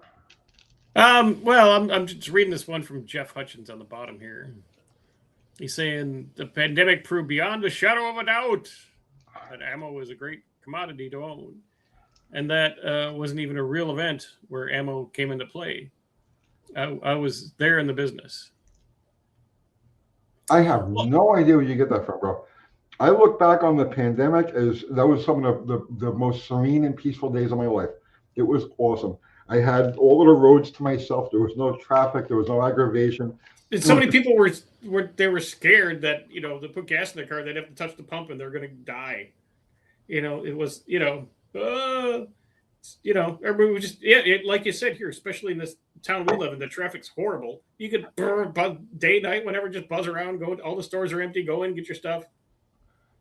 Well, I'm just reading this one from Jeff Hutchins on the bottom here. He's saying the pandemic proved beyond a shadow of a doubt that ammo is a great commodity to own, and that wasn't even a real event where ammo came into play. I was there in the business. I have no idea where you get that from, bro. I look back on the pandemic as that was some of the most serene and peaceful days of my life. It was awesome. I had all of the roads to myself. There was no traffic. There was no aggravation. And so many people were scared that they put gas in their car, they'd have to touch the pump and they're going to die. It was everybody was just like you said here, especially in this town we live in, the traffic's horrible. You could day, night, whenever, just buzz around, go. All the stores are empty. Go in, get your stuff.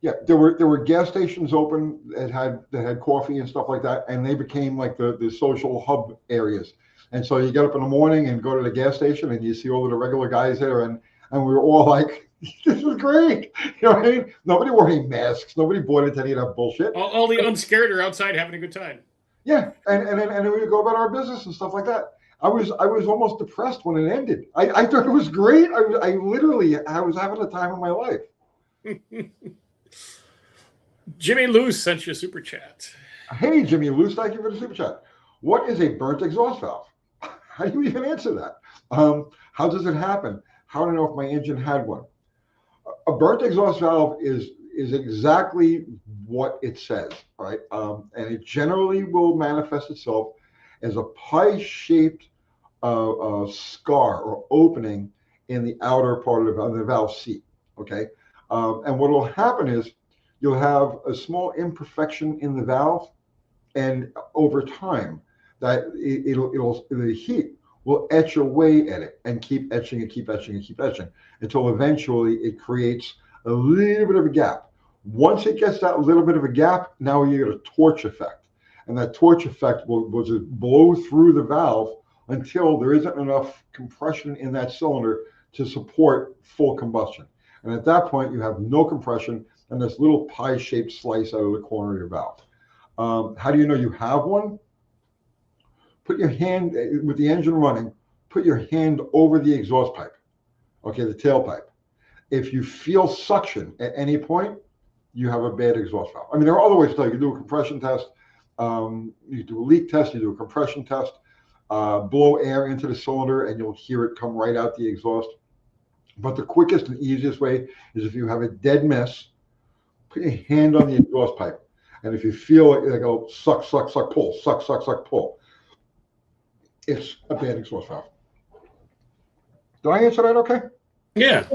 Yeah, there were gas stations open that had coffee and stuff like that, and they became like the social hub areas. And so you get up in the morning and go to the gas station, and you see all of the regular guys there, and we were all like, "This is great!" You know what I mean? Nobody wore any masks. Nobody bought into any of that bullshit. All the unscared are outside having a good time. Yeah, and then we would go about our business and stuff like that. I was almost depressed when it ended. I thought it was great. I was having the time of my life. Jimmy Luce sent you a super chat. Hey, Jimmy Luce, thank you for the super chat. What is a burnt exhaust valve? How do you even answer that? How does it happen? How do I know if my engine had one? A burnt exhaust valve is exactly what it says, right? And it generally will manifest itself as a pie-shaped scar or opening in the outer part of the valve seat, okay? And what will happen is you'll have a small imperfection in the valve, and over time, that the heat will etch away at it and keep etching until eventually it creates a little bit of a gap. Once it gets that little bit of a gap, now you get a torch effect, and that torch effect will just blow through the valve until there isn't enough compression in that cylinder to support full combustion. And at that point, you have no compression and this little pie-shaped slice out of the corner of your valve. How do you know you have one? put your hand with the engine running, put your hand over the exhaust pipe, okay, the tailpipe. If you feel suction at any point, you have a bad exhaust valve. I mean, there are other ways to tell. You can do a compression test, you do a leak test, you do a compression test, blow air into the cylinder, and you'll hear it come right out the exhaust. But the quickest and easiest way is if you have a dead miss, put your hand on the exhaust pipe. And if you feel it, they go suck, suck, suck, pull, suck, suck, suck, pull. It's a bad exhaust valve. Did I answer that okay? Yeah.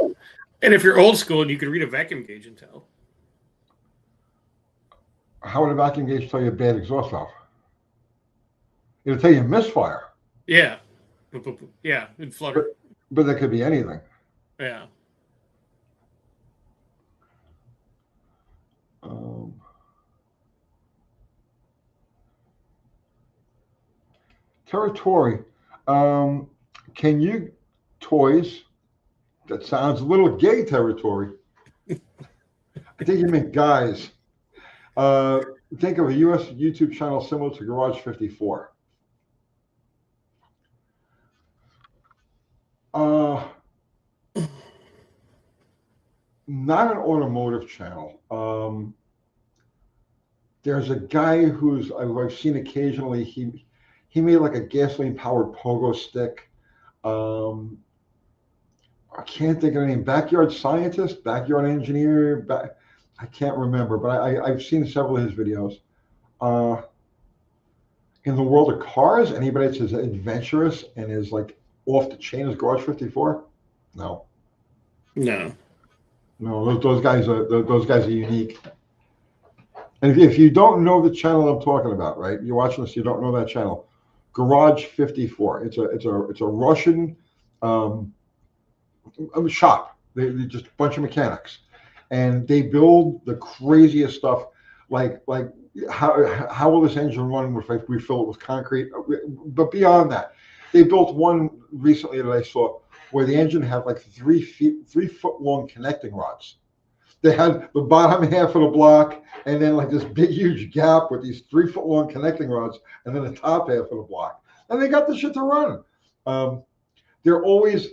And if you're old school, you could read a vacuum gauge and tell. How would a vacuum gauge tell you a bad exhaust valve? It'll tell you misfire. Yeah. Yeah, it'd flutter. But that could be anything. Yeah. Territory. Can you toys? That sounds a little gay territory. I think you meant guys. Think of a U.S. YouTube channel similar to Garage 54. Not an automotive channel. There's a guy who's I've seen occasionally. He made like a gasoline powered pogo stick. I can't think of any name. Backyard scientist, backyard engineer. I can't remember, but I've seen several of his videos. In the world of cars, anybody that's as adventurous and is like off the chain as Garage 54? No. No. Those guys are unique. And if you don't know the channel I'm talking about, right? You're watching this, you don't know that channel. Garage 54. It's a Russian shop. They're just a bunch of mechanics, and they build the craziest stuff. Like how will this engine run if we fill it with concrete? But beyond that, they built one recently that I saw where the engine had like 3 foot long connecting rods. They had the bottom half of the block and then like this big huge gap with these 3 foot long connecting rods and then the top half of the block. And they got the shit to run. They're always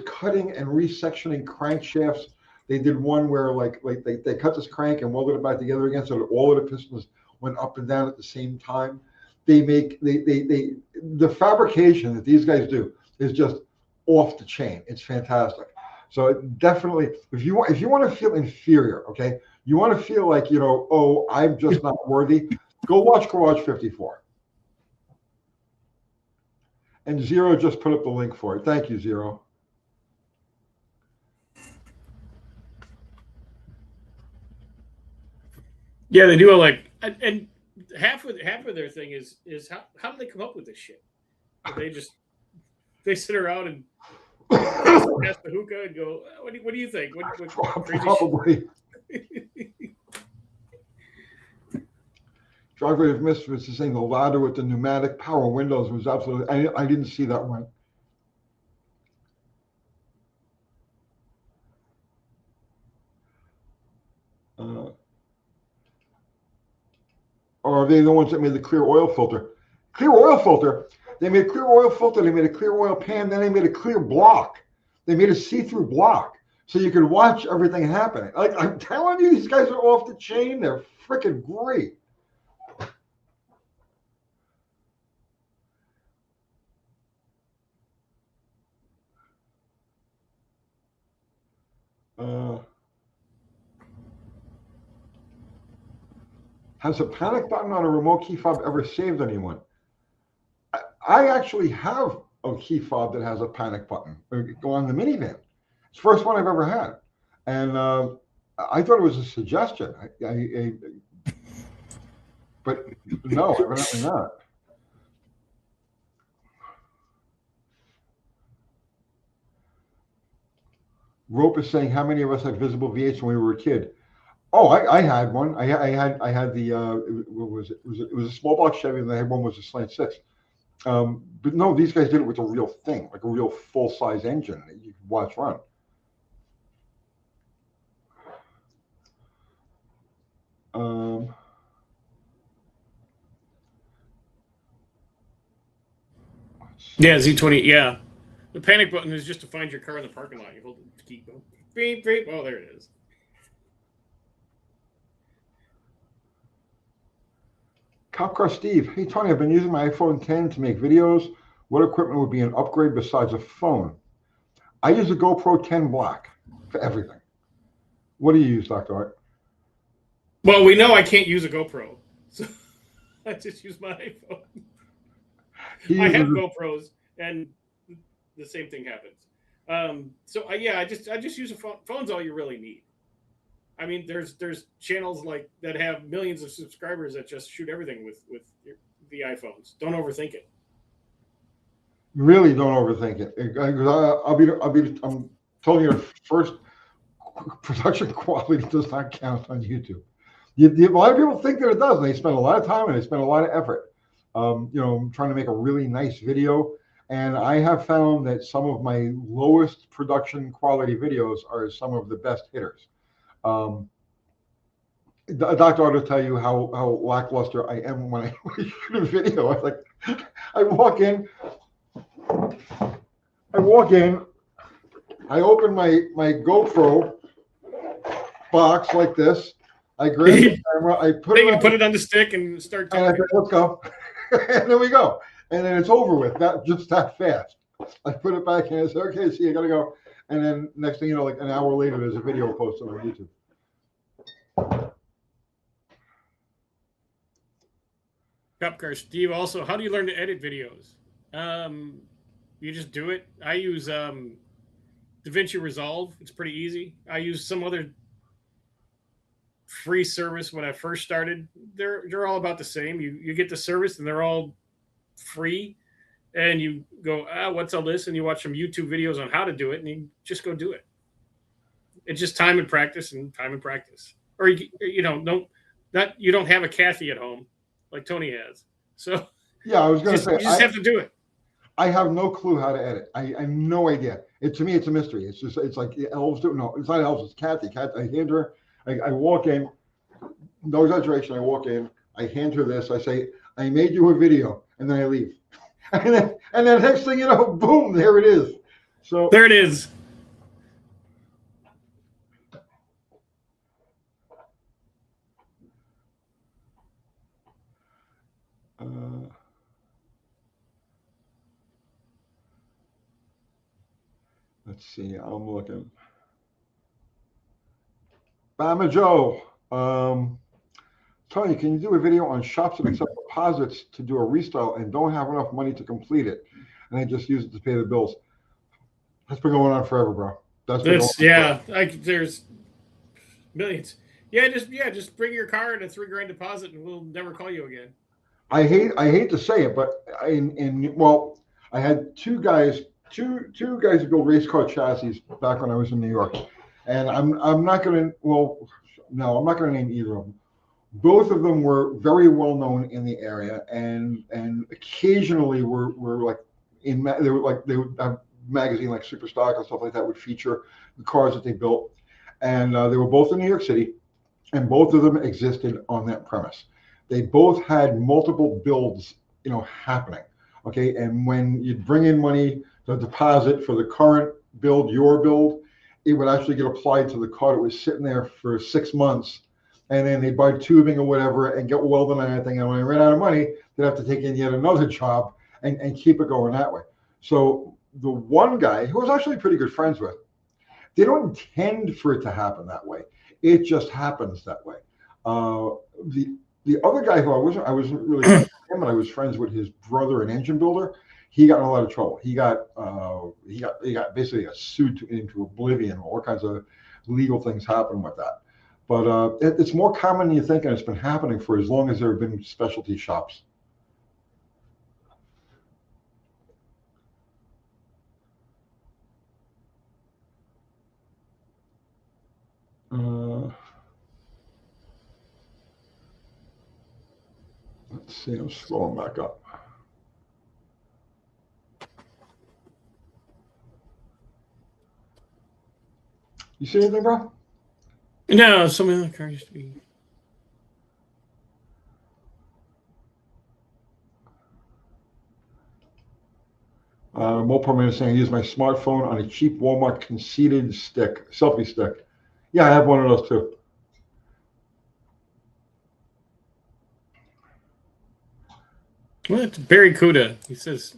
cutting and resectioning crankshafts. They did one where like they cut this crank and welded it back together again so that all of the pistons went up and down at the same time. The fabrication that these guys do is just off the chain. It's fantastic. So definitely, if you want to feel inferior, okay, you want to feel like, oh, I'm just not worthy, go watch Garage 54. And Zero just put up the link for it. Thank you, Zero. Yeah, they do and half of their thing is how do they come up with this shit? They sit around and pass the hookah and go, what do you think? What Probably. Driveway of Misfits is saying the ladder with the pneumatic power windows was absolutely. I didn't see that one. Or are they the ones that made the clear oil filter? Clear oil filter. They made a clear oil filter. They made a clear oil pan. Then they made a clear block. They made a see-through block so you could watch everything happening. Like I'm telling you, these guys are off the chain. They're freaking great. Has a panic button on a remote key fob ever saved anyone? I actually have a key fob that has a panic button on the minivan. It's the first one I've ever had. And I thought it was a suggestion. But no, evidently not. Rope is saying, how many of us had visible V8s when we were a kid? Oh, I had one. I had the what was it? It was a small block Chevy, and the head one was a slant 6. But no, these guys did it with a real thing, like a real full size engine that you could watch run. Yeah, Z20. Yeah, the panic button is just to find your car in the parking lot. You hold the key, go beep beep. Oh, there it is. Cop Car Steve, hey Tony, I've been using my iPhone 10 to make videos. What equipment would be an upgrade besides a phone? I use a GoPro 10 Black for everything. What do you use, Dr. Art? Well, we know I can't use a GoPro, so I just use my iPhone. I have GoPros, and the same thing happens. So I just use a phone. Phone's all you really need. I mean, there's channels like that have millions of subscribers that just shoot everything with the iPhones. Don't overthink it. Really don't overthink it. I'm telling you, first, production quality does not count on YouTube. A lot of people think that it does. And they spend a lot of time and they spend a lot of effort, trying to make a really nice video. And I have found that some of my lowest production quality videos are some of the best hitters. Dr. Art will tell you how lackluster I am when I shoot a video. I walk in, I open my GoPro box like this. I grab the camera, I put it on the stick and start talking. And I say, let's go. And then we go. And then it's over with, just that fast. I put it back in and say, okay, see, I gotta go. And then next thing you know, like an hour later, there's a video posted on YouTube. Cop Car Steve, also, how do you learn to edit videos? You just do it. I use DaVinci Resolve. It's pretty easy. I use some other free service when I first started. They're all about the same. You get the service and they're all free. And you go, what's all this? And you watch some YouTube videos on how to do it, and you just go do it. It's just time and practice and time and practice. Or you don't have a Kathy at home like Tony has. So yeah, I was going to say, you just have to do it. I have no clue how to edit. I have no idea. To me, it's a mystery. It's like elves do. No, it's not elves. It's Kathy. I hand her. I walk in. No exaggeration. I walk in. I hand her this. I say, I made you a video, and then I leave. And then next thing you know, boom, there it is. So there it is. Let's see. I'm looking. Bama Joe. Tony, can you do a video on shops that accept deposits to do a restyle and don't have enough money to complete it, and they just use it to pay the bills? That's been going on forever, bro. There's millions. Just bring your car and a $3,000 deposit, and we'll never call you again. I hate to say it, but I had two guys who build race car chassis back when I was in New York, and I'm not going to name either of them. Both of them were very well known in the area, and occasionally were like they would have magazine like Superstock and stuff like that would feature the cars that they built, and they were both in New York City, and both of them existed on that premise. They both had multiple builds, happening. Okay, and when you'd bring in money, the deposit for the current build, your build, it would actually get applied to the car that was sitting there for 6 months. And then they'd buy tubing or whatever and get welding and everything. And when they ran out of money, they'd have to take in yet another job and keep it going that way. So the one guy who I was actually pretty good friends with, they don't intend for it to happen that way. It just happens that way. The other guy who I wasn't really friends with him, and I was friends with his brother, an engine builder. He got in a lot of trouble. He got basically sued into oblivion. All kinds of legal things happen with that. But it's more common than you think, and it's been happening for as long as there have been specialty shops. Let's see, I'm scrolling back up. You see anything, bro? No, some of the car used to be. Mopar is saying, I use my smartphone on a cheap Walmart conceited stick, selfie stick. Yeah, I have one of those too. Well, it's Barry Kuda. He says,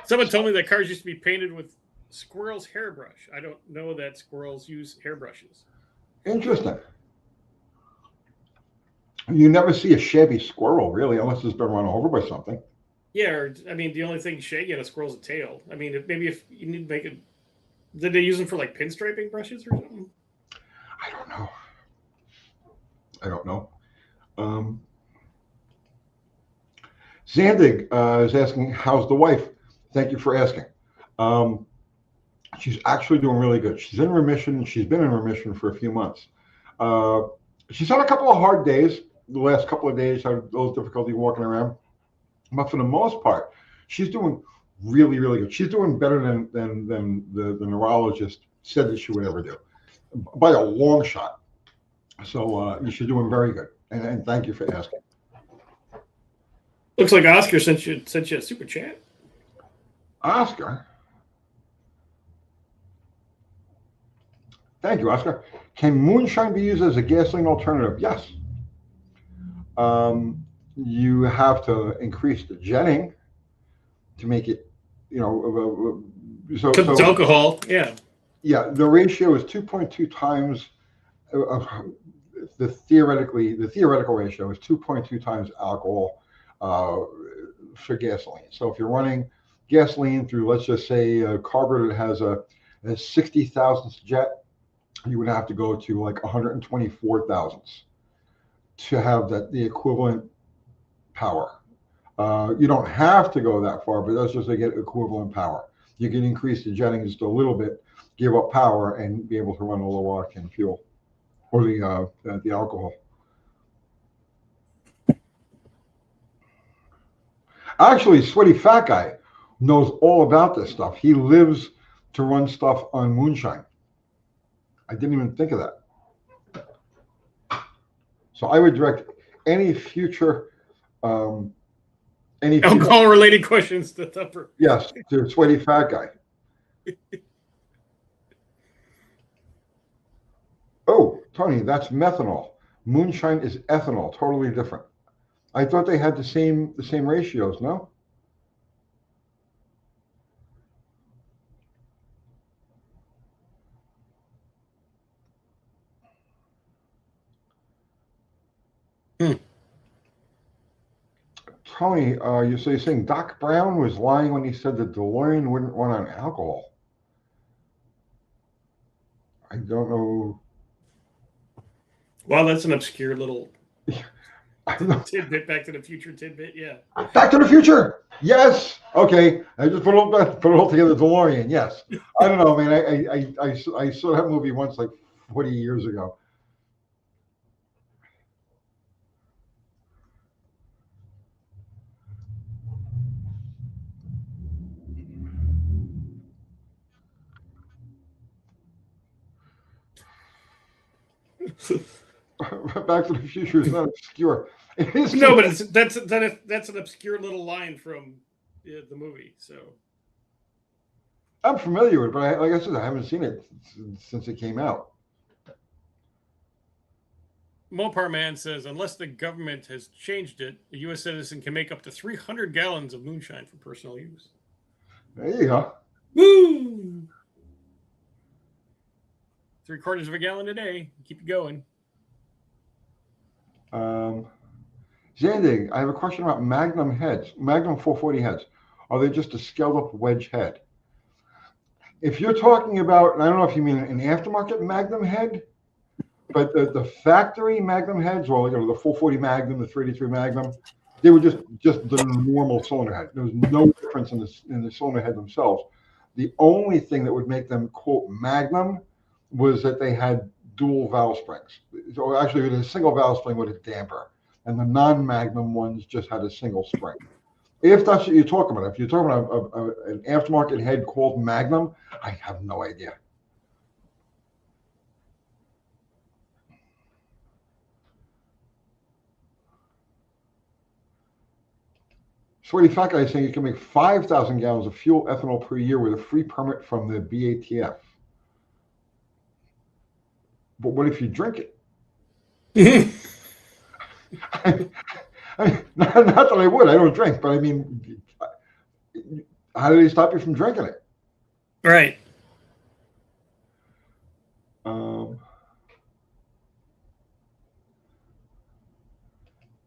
someone told me that cars used to be painted with squirrel's hairbrush. I don't know that squirrels use hairbrushes. Interesting. You never see a shabby squirrel, really, unless it's been run over by something. Yeah, or, I mean, the only thing shaggy on a squirrel's a tail. I mean, if you need to make it, did they use them for like pinstriping brushes or something? I don't know. I don't know. Um, Zandig is asking, how's the wife? Thank you for asking. She's actually doing really good. She's in remission. She's been in remission for a few months. She's had a couple of hard days. The last couple of days, had those difficulty walking around. But for the most part, she's doing really, really good. She's doing better than the neurologist said that she would ever do, by a long shot. So she's doing very good. And thank you for asking. Looks like Oscar sent you a super chat. Oscar. Thank you, Oscar. Can moonshine be used as a gasoline alternative? Yes. You have to increase the jetting to make it, Because it's alcohol. Yeah. Yeah, the ratio is 2.2 times. The theoretical ratio is 2.2 times alcohol for gasoline. So if you're running gasoline through, let's just say, a carburetor that has a 60 thousandths jet, you would have to go to like 124 thousandths to have the equivalent power. You don't have to go that far, but that's just to get equivalent power. You can increase the jetting just a little bit, give up power, and be able to run a low octane fuel or the alcohol. Actually, Sweaty Fat Guy knows all about this stuff. He lives to run stuff on moonshine. I didn't even think of that. So I would direct any future alcohol-related questions to Tupper. Yes, to Sweaty Fat Guy. Oh, Tony, that's methanol. Moonshine is ethanol, totally different. I thought they had the same ratios, no? Tony, you're saying Doc Brown was lying when he said the DeLorean wouldn't run on alcohol. I don't know. Well, that's an obscure little tidbit. Back to the Future tidbit. Yeah. Back to the Future. Yes. Okay. I just put it all together. DeLorean. Yes. I don't know, man. I saw that movie once, like 40 years ago. Back to the Future is not obscure. It is no, but that's an obscure little line from the movie. So I'm familiar with it, but like I said, I haven't seen it since it came out. Mopar Man says, unless the government has changed it, a U.S. citizen can make up to 300 gallons of moonshine for personal use. There you go. Woo! 3/4 of a gallon a day. Keep it going. Zandig, I have a question about Magnum heads, Magnum 440 heads. Are they just a scaled up wedge head? If you're talking about, and I don't know if you mean an aftermarket Magnum head, but the factory Magnum heads, or the 440 Magnum, the 383 Magnum, they were just the normal cylinder head. There was no difference in the cylinder head themselves. The only thing that would make them quote Magnum was that they had dual valve springs. So actually, it was a single valve spring with a damper, and the non-Magnum ones just had a single spring. If that's what you're talking about, if you're talking about an aftermarket head called Magnum, I have no idea. Sweaty Fat Guy is saying you can make 5,000 gallons of fuel ethanol per year with a free permit from the BATF. But what if you drink it? Not that I would. I don't drink, but I mean, how do they stop you from drinking it? Right.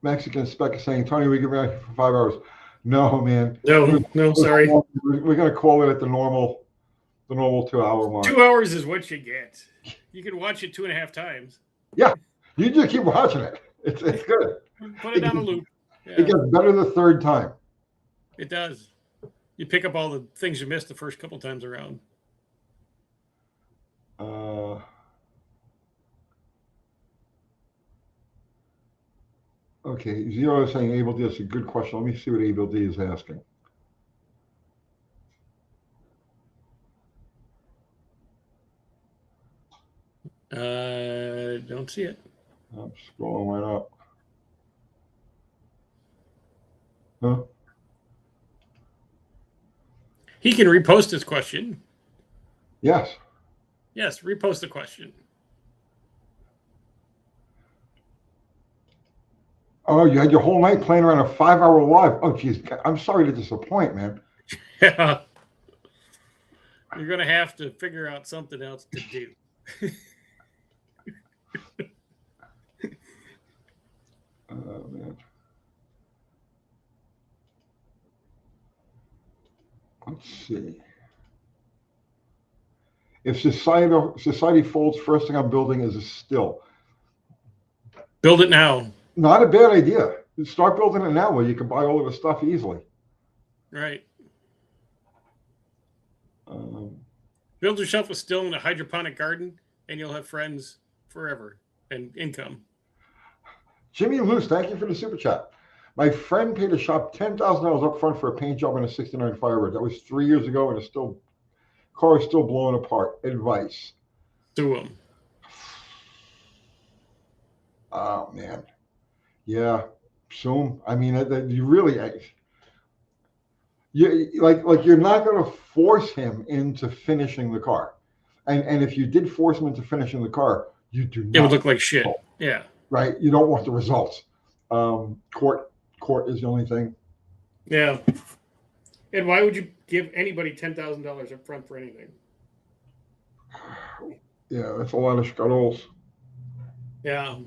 Mexican Spec is saying, Tony, we give you for 5 hours. No, man. No, sorry. We're going to call it at the normal 2-hour mark. 2 hours is what you get. You can watch it 2.5 times. Yeah, you just keep watching it. It's good. Put it on a loop. Yeah. It gets better the third time. It does. You pick up all the things you missed the first couple times around. Okay, Zero is saying Abel D. That's a good question. Let me see what Abel D is asking. Don't see it. I'm scrolling right up. Huh? He can repost his question. Yes. Yes, repost the question. Oh, you had your whole night playing around a 5-hour live. Oh, geez. I'm sorry to disappoint, man. Yeah. You're going to have to figure out something else to do. Oh, man. Let's see. If society folds, first thing I'm building is a still. Build it now. Not a bad idea. Start building it now where you can buy all of the stuff easily. Right. Build yourself a still in a hydroponic garden, and you'll have friends forever and income. Jimmy Luce, thank you for the super chat. My friend paid a shop $10,000 up front for a paint job on a '69 Firebird. That was 3 years ago, and car is still blowing apart. Advice. Do them. Oh man, yeah. Soon. I mean, you really, you're not going to force him into finishing the car, and if you did force him into finishing the car, you do not. It would look like shit. Yeah. Right. You don't want the results. Court is the only thing. Yeah. And why would you give anybody $10,000 up front for anything? Yeah, that's a lot of scuttles. Yeah.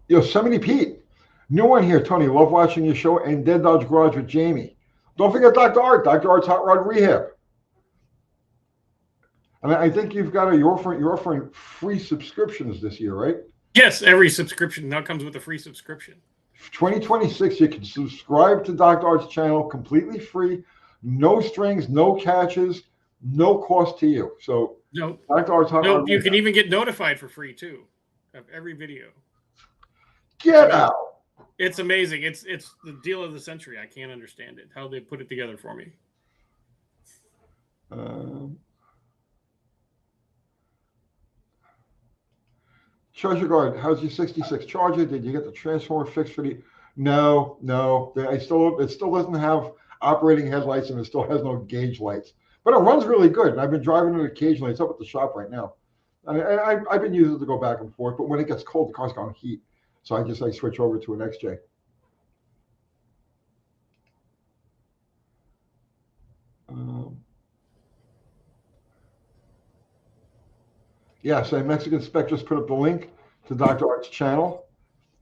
Yosemite Pete, new one here, Tony. Love watching your show and Dead Dodge Garage with Jamie. Don't forget Dr. Art. Dr. Art's Hot Rod Rehab. And I think you're offering free subscriptions this year, right? Yes, every subscription now comes with a free subscription. 2026, you can subscribe to Dr. Art's channel completely free, no strings, no catches, no cost to you. So, no, Dr. Art's Hot Rod you can even get notified for free too of every video. Get out. It's amazing. It's the deal of the century. I can't understand it. How they put it together for me. Treasure Guard, how's your 66 Charger? Did you get the transformer fixed for the? No. It still doesn't have operating headlights and it still has no gauge lights. But it runs really good. And I've been driving it occasionally. It's up at the shop right now. And I've been using it to go back and forth. But when it gets cold, the car's going to heat. So I switch over to an XJ. Yeah, so Mexican Spec just put up the link to Dr. Art's channel.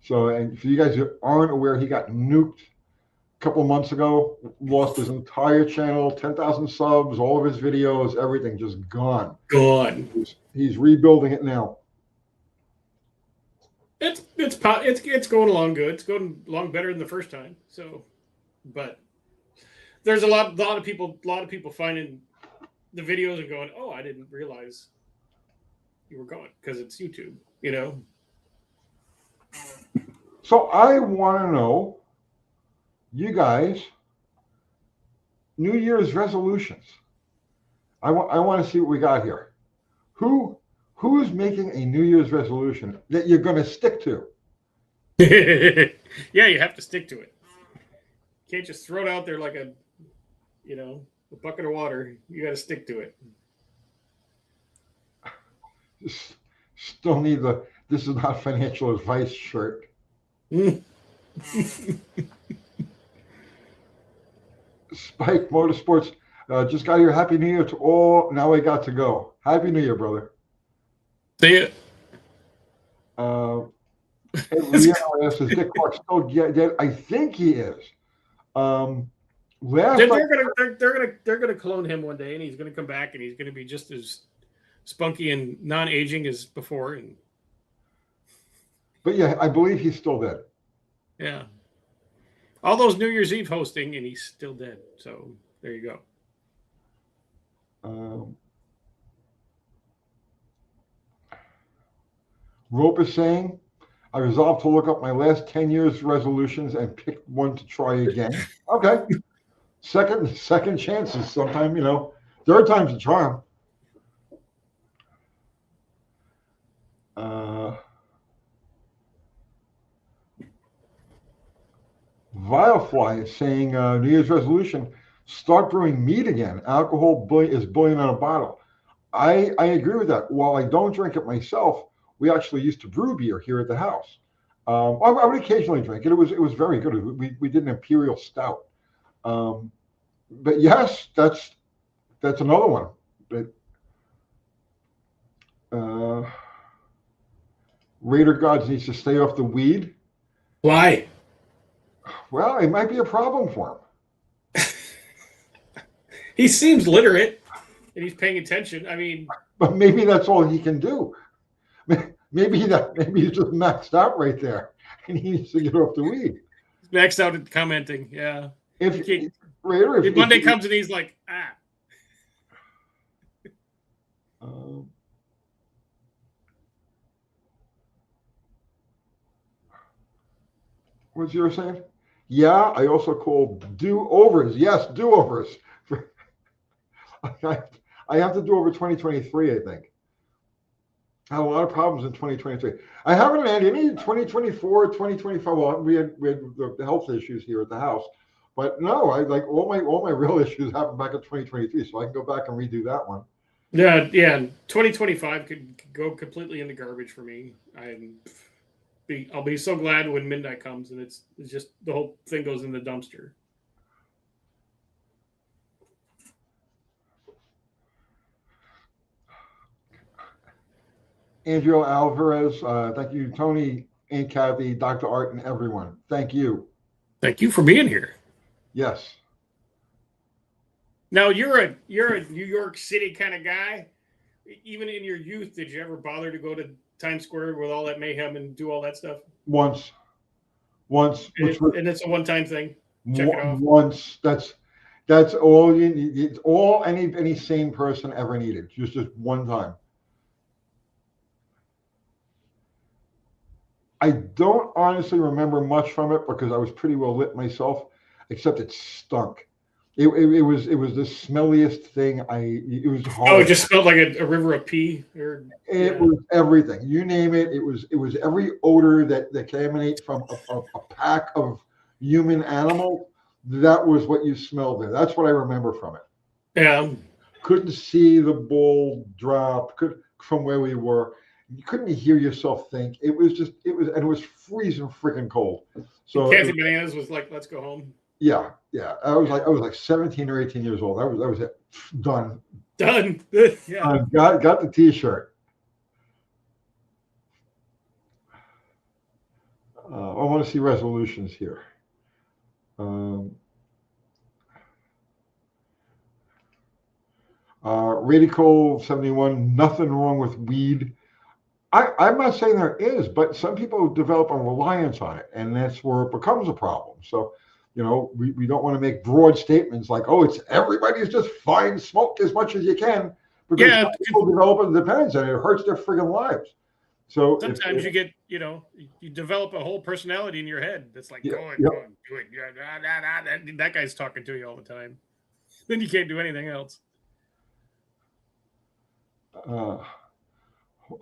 So, and for you guys who aren't aware, he got nuked a couple of months ago, lost his entire channel, 10,000 subs, all of his videos, everything just gone. Gone. He's rebuilding it now. It's going along good. It's going along better than the first time. So, but there's a lot of people finding the videos and going, "Oh, I didn't realize you were going," because it's YouTube, you know. So I want to know, you guys, New Year's resolutions. I want to see what we got here. Who's making a New Year's resolution that you're going to stick to? Yeah, you have to stick to it. You can't just throw it out there like a bucket of water. You got to stick to it. Still need the "this is not financial advice" shirt. Spike Motorsports just got here. Happy New Year to all. Now I got to go. Happy New Year, brother. See it. Is Dick Clark still dead? I think he is. They're gonna clone him one day, and he's gonna come back, and he's gonna be just as spunky and non-aging as before. But yeah, I believe he's still dead. Yeah. All those New Year's Eve hosting, and he's still dead. So there you go. Rope is saying, I resolved to look up my last 10 years resolutions and pick one to try again. Okay. Second chances. Sometime, third time's a charm. Vilefly is saying, New Year's resolution, start brewing mead again. Alcohol is bullion in a bottle. I agree with that. While I don't drink it myself, we actually used to brew beer here at the house. I would occasionally drink it. It was very good. We did an imperial stout. But yes, that's another one. But Raider Gods needs to stay off the weed. Why? Well, it might be a problem for him. He seems literate, and he's paying attention. I mean, but maybe that's all he can do. Maybe he's just maxed out right there, and he needs to get off the weed. He's maxed out at commenting. Yeah. If Monday comes and he's like, what's yours saying? Yeah, I also call do-overs. Yes, do-overs. I have to do over 2023, I think. I had a lot of problems in 2023. I haven't had any 2024, 2025. Well, we had the health issues here at the house. But no, I like all my real issues happened back in 2023, so I can go back and redo that one. Yeah. 2025 could go completely in the garbage for me. I'll be so glad when midnight comes and it's just the whole thing goes in the dumpster. Angelo Alvarez, thank you, Tony and Kathy, Dr. Art, and everyone. Thank you. Thank you for being here. Yes. Now you're a New York City kind of guy. Even in your youth, did you ever bother to go to Times Square with all that mayhem and do all that stuff? Once. And it's a one-time thing. Check it off. Once. That's all you need. It's all any sane person ever needed. Just one time. I don't honestly remember much from it because I was pretty well lit myself, except it stunk. It was the smelliest thing. It was horrible. Oh, it just smelled like a river of pee. It was everything. You name it. It was every odor that can emanate from a pack of human animals. That was what you smelled there. That's what I remember from it. Yeah. Couldn't see the ball drop. From where we were. You couldn't hear yourself think. It was freezing freaking cold. So Kathy Bananas was like, "Let's go home." Yeah. I was like 17 or 18 years old. That was it. Done. Yeah. Got the T-shirt. I want to see resolutions here. Radical 71. Nothing wrong with weed. I'm not saying there is, but some people develop a reliance on it, and that's where it becomes a problem. So, we don't want to make broad statements like, "Oh, it's everybody's just fine, smoke as much as you can," because people develop a dependence and it hurts their friggin' lives. So sometimes you get, you develop a whole personality in your head that's like, go on, do it. Yeah, that guy's talking to you all the time. Then you can't do anything else.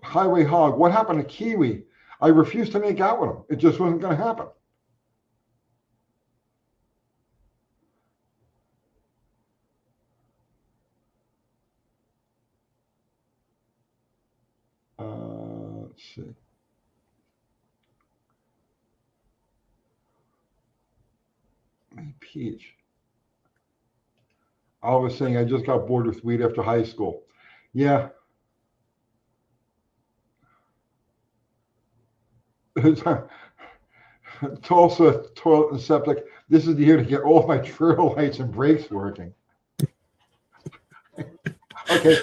Highway Hog, what happened to Kiwi? I refused to make out with him. It just wasn't going to happen. Let's see. Peach. I was saying I just got bored with weed after high school. Yeah. Tulsa toilet and septic. This is the year to get all my trail lights and brakes working. Okay,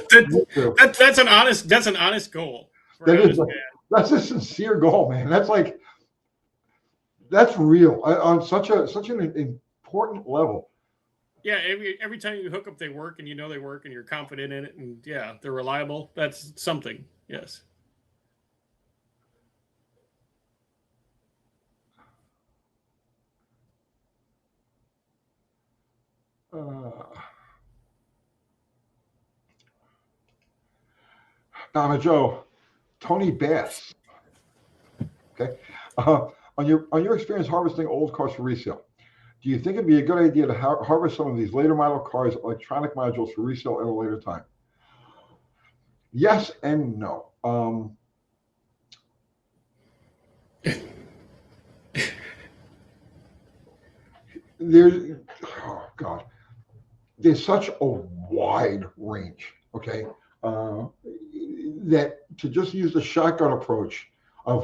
that's an honest goal. That's a sincere goal, man. That's real on such an important level. Yeah, every time you hook up, they work, and you know they work, and you're confident in it, and yeah, they're reliable. That's something. Yes. Donna Joe, Tony Bass. Okay, on your experience harvesting old cars for resale, do you think it'd be a good idea to harvest some of these later model cars, electronic modules for resale at a later time? Yes and no. There's such a wide range, okay, that to just use the shotgun approach of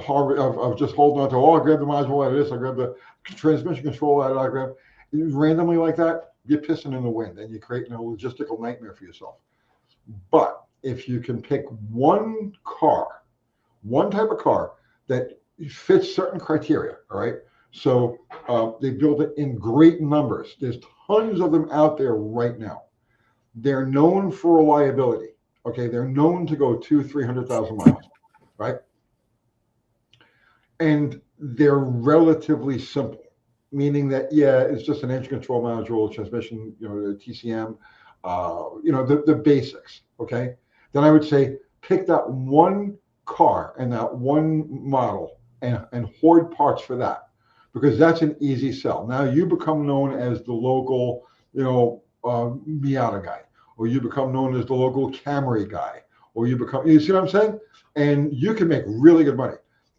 just holding on to, I grab the module out of this, I grab the transmission control out of that, I grab randomly like that, you're pissing in the wind and you're creating a logistical nightmare for yourself. But if you can pick one type of car that fits certain criteria, all right? So they build it in great numbers. There's tons of them out there right now. They're known for reliability. Okay, they're known to go 200,000-300,000 miles, right? And they're relatively simple, meaning that it's just an engine control module, transmission, the TCM, the basics. Okay, then I would say pick that one car and that one model and hoard parts for that, because that's an easy sell. Now you become known as the local, Miata guy, or you become known as the local Camry guy, or you see what I'm saying? And you can make really good money.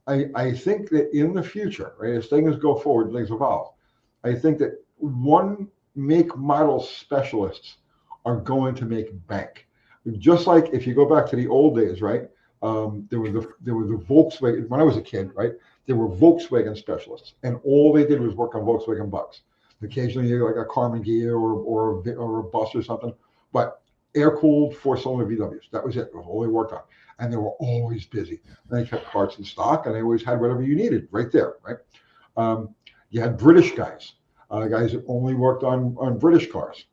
I think that in the future, right, as things go forward, things evolve, I think that one make model specialists are going to make bank. Just like if you go back to the old days, right? There were the Volkswagen, when I was a kid, right? There were Volkswagen specialists, and all they did was work on Volkswagen bugs. Occasionally, like a Karmann Ghia or a bus or something, but air-cooled 4-cylinder VWs. That was it. That was all they worked on, and they were always busy. And they kept parts in stock, and they always had whatever you needed right there, right? You had British guys that only worked on British cars,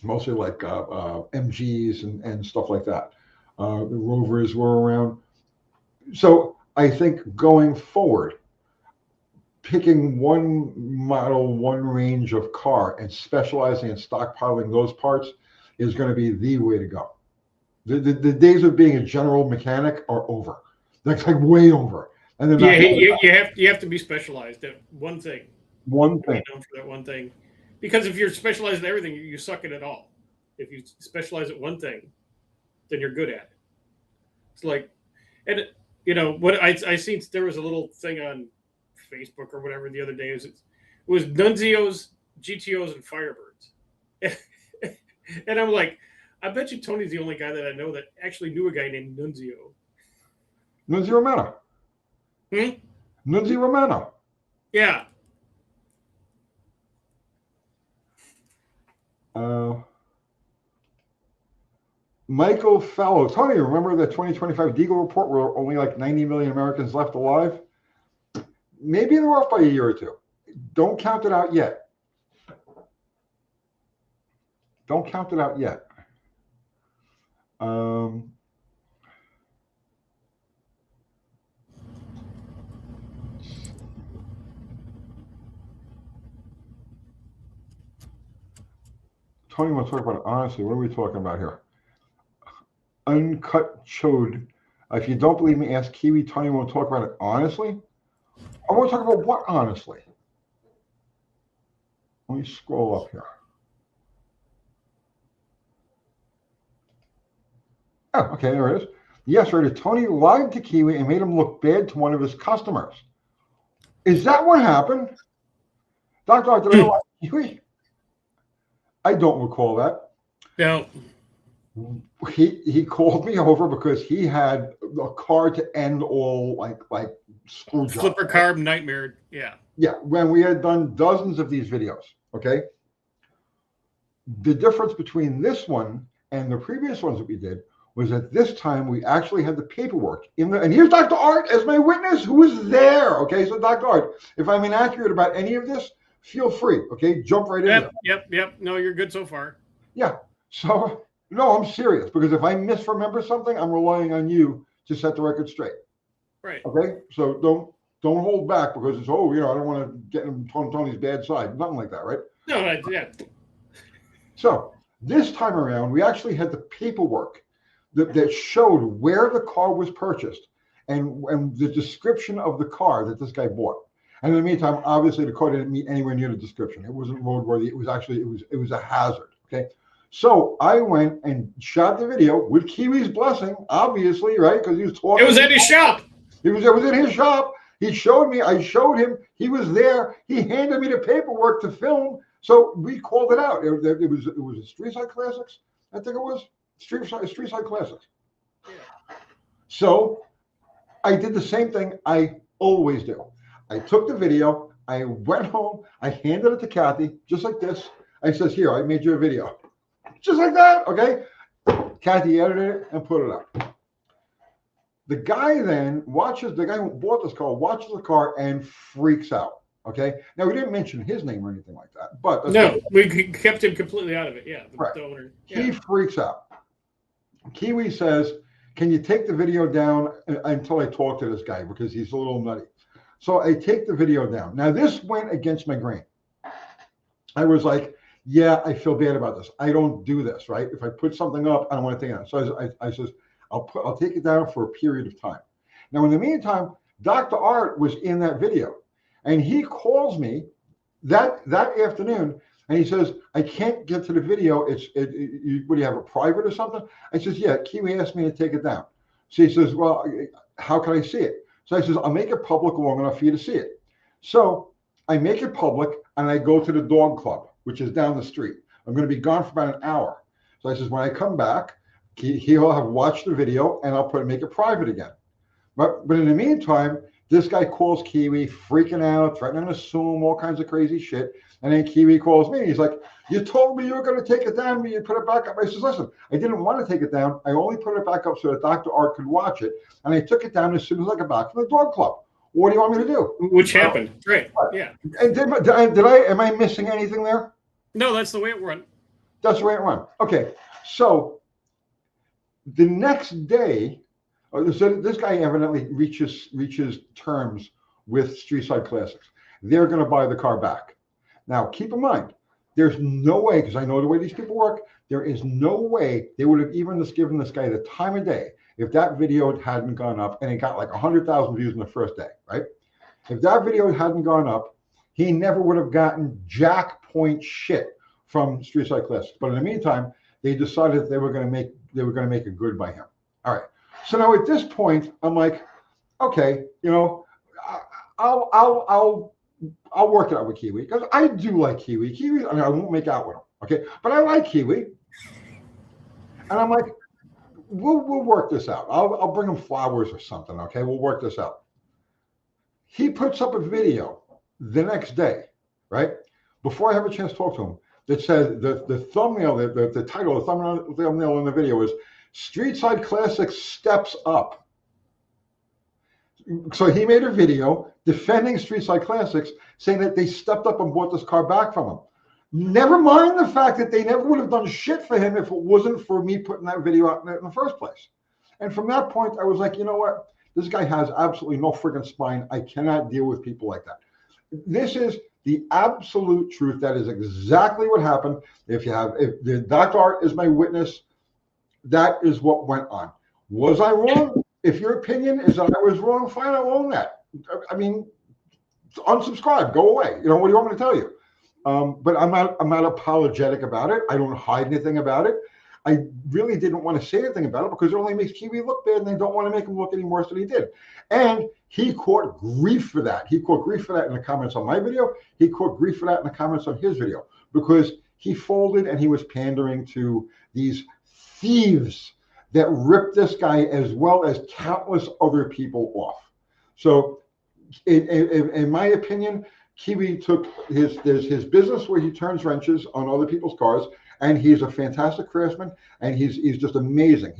mostly like MGs and stuff like that. The Rovers were around. So I think going forward, picking one model, one range of car and specializing and stockpiling those parts is going to be the way to go. The days of being a general mechanic are over. That's like way over. And then you have to be specialized at one thing. One thing. For that one thing, because if you're specialized in everything, you suck at it all. If you specialize at one thing, then you're good at it. It's like, and what I seen, there was a little thing on Facebook or whatever the other day. It was Nunzios, GTOs, and Firebirds, and I'm like, I bet you Tony's the only guy that I know that actually knew a guy named Nunzio. Nunzio Romano. Nunzio Romano. Yeah. Michael Fallow. Tony, remember the 2025 Deagle report where only like 90 million Americans left alive? Maybe they're off by a year or two. Don't count it out yet. Don't count it out yet. Tony wants to talk about it honestly. What are we talking about here? Uncut chode. If you don't believe me, ask Kiwi. Tony won't talk about it honestly. I want to talk about what honestly? Let me scroll up here. Oh, okay, there it is. Yes, right. Tony lied to Kiwi and made him look bad to one of his customers. Is that what happened? Dr. Did I lie to Kiwi? I don't recall that. No. He called me over because he had a car to end all like screw job. Flipper carb nightmare. Yeah. Yeah, when we had done dozens of these videos, okay? The difference between this one and the previous ones that we did was that this time we actually had the paperwork in there. And here's Dr. Art as my witness who was there, okay? So Dr. Art, if I'm inaccurate about any of this, feel free, okay? Jump right in. Yep. No, you're good so far. Yeah, so no, I'm serious because if I misremember something, I'm relying on you to set the record straight. Right. Okay, so don't hold back because it's, oh, I don't want to get in Tony's bad side. Nothing like that, right? No, yeah. So this time around, we actually had the paperwork that showed where the car was purchased and the description of the car that this guy bought. And in the meantime, obviously, the car didn't meet anywhere near the description. It wasn't roadworthy. It was actually, it was a hazard. Okay. So I went and shot the video with Kiwi's blessing, obviously, right? Because he was talking. It was at his shop. It was in his shop. He showed me. I showed him. He was there. He handed me the paperwork to film. So we called it out. It was a Street Side Classics. I think it was Street Side Classics. Yeah. So I did the same thing I always do. I took the video. I went home. I handed it to Kathy, just like this. I says, "Here, I made you a video." Just like that, okay? Kathy edited it and put it up. The guy then the guy who bought this car watches the car and freaks out, okay? Now, we didn't mention his name or anything like that, but... No, we kept him completely out of it, yeah. Right. The owner. Yeah. He freaks out. Kiwi says, "Can you take the video down until I talk to this guy because he's a little nutty?" So I take the video down. Now, this went against my grain. I was like, yeah, I feel bad about this. I don't do this, right? If I put something up, I don't want to take it down. So I says, I'll take it down for a period of time. Now, in the meantime, Dr. Art was in that video, and he calls me that afternoon, and he says, "I can't get to the video. What do you have, a private or something?" I says, "Yeah, Kiwi asked me to take it down." So he says, "Well, how can I see it?" So I says, "I'll make it public long enough for you to see it." So I make it public, and I go to the dog club, which is down the street. I'm going to be gone for about an hour. So I says, when I come back, he'll have watched the video and I'll make it private again. But in the meantime, this guy calls Kiwi, freaking out, threatening to sue him, all kinds of crazy shit. And then Kiwi calls me. He's like, "You told me you were going to take it down, but you put it back up." I says, "Listen, I didn't want to take it down. I only put it back up so that Dr. Art could watch it. And I took it down as soon as I got back from the dog club. What do you want me to do?" Which happened. Great. Yeah. And am I missing anything there? No, that's the way it went. That's the way it went. Okay. So the next day, so this guy evidently reaches terms with Street Side Classics. They're going to buy the car back. Now, keep in mind, there's no way, because I know the way these people work, there is no way they would have even just given this guy the time of day if that video hadn't gone up, and it got like 100,000 views in the first day, right? If that video hadn't gone up, he never would have gotten jack point shit from Street Side Classics. But in the meantime, they decided that they were going to make a good by him. All right. So now at this point, I'm like, okay, I'll work it out with Kiwi because I do like Kiwi. I mean, I won't make out with him, okay? But I like Kiwi, and I'm like, we'll work this out. I'll bring him flowers or something, okay? We'll work this out. He puts up a video the next day, right? Before I have a chance to talk to him, that says the thumbnail, the title, the thumbnail in the video is Street Side Classics Steps Up. So he made a video defending Street Side Classics, saying that they stepped up and bought this car back from him. Never mind the fact that they never would have done shit for him if it wasn't for me putting that video out in the first place. And from that point, I was like, you know what? This guy has absolutely no friggin' spine. I cannot deal with people like that. This is the absolute truth. That is exactly what happened. If the Dr. Art is my witness, that is what went on. Was I wrong? If your opinion is that I was wrong, fine, I'll own that. I mean, unsubscribe, go away. What do you want me to tell you? But I'm not apologetic about it. I don't hide anything about it. I really didn't want to say anything about it because it only makes Kiwi look bad, and they don't want to make him look any worse than he did. And he caught grief for that. He caught grief for that in the comments on my video. He caught grief for that in the comments on his video because he folded and he was pandering to these thieves that ripped this guy as well as countless other people off. So in my opinion, Kiwi took his business where he turns wrenches on other people's cars, and he's a fantastic craftsman, and he's just amazing.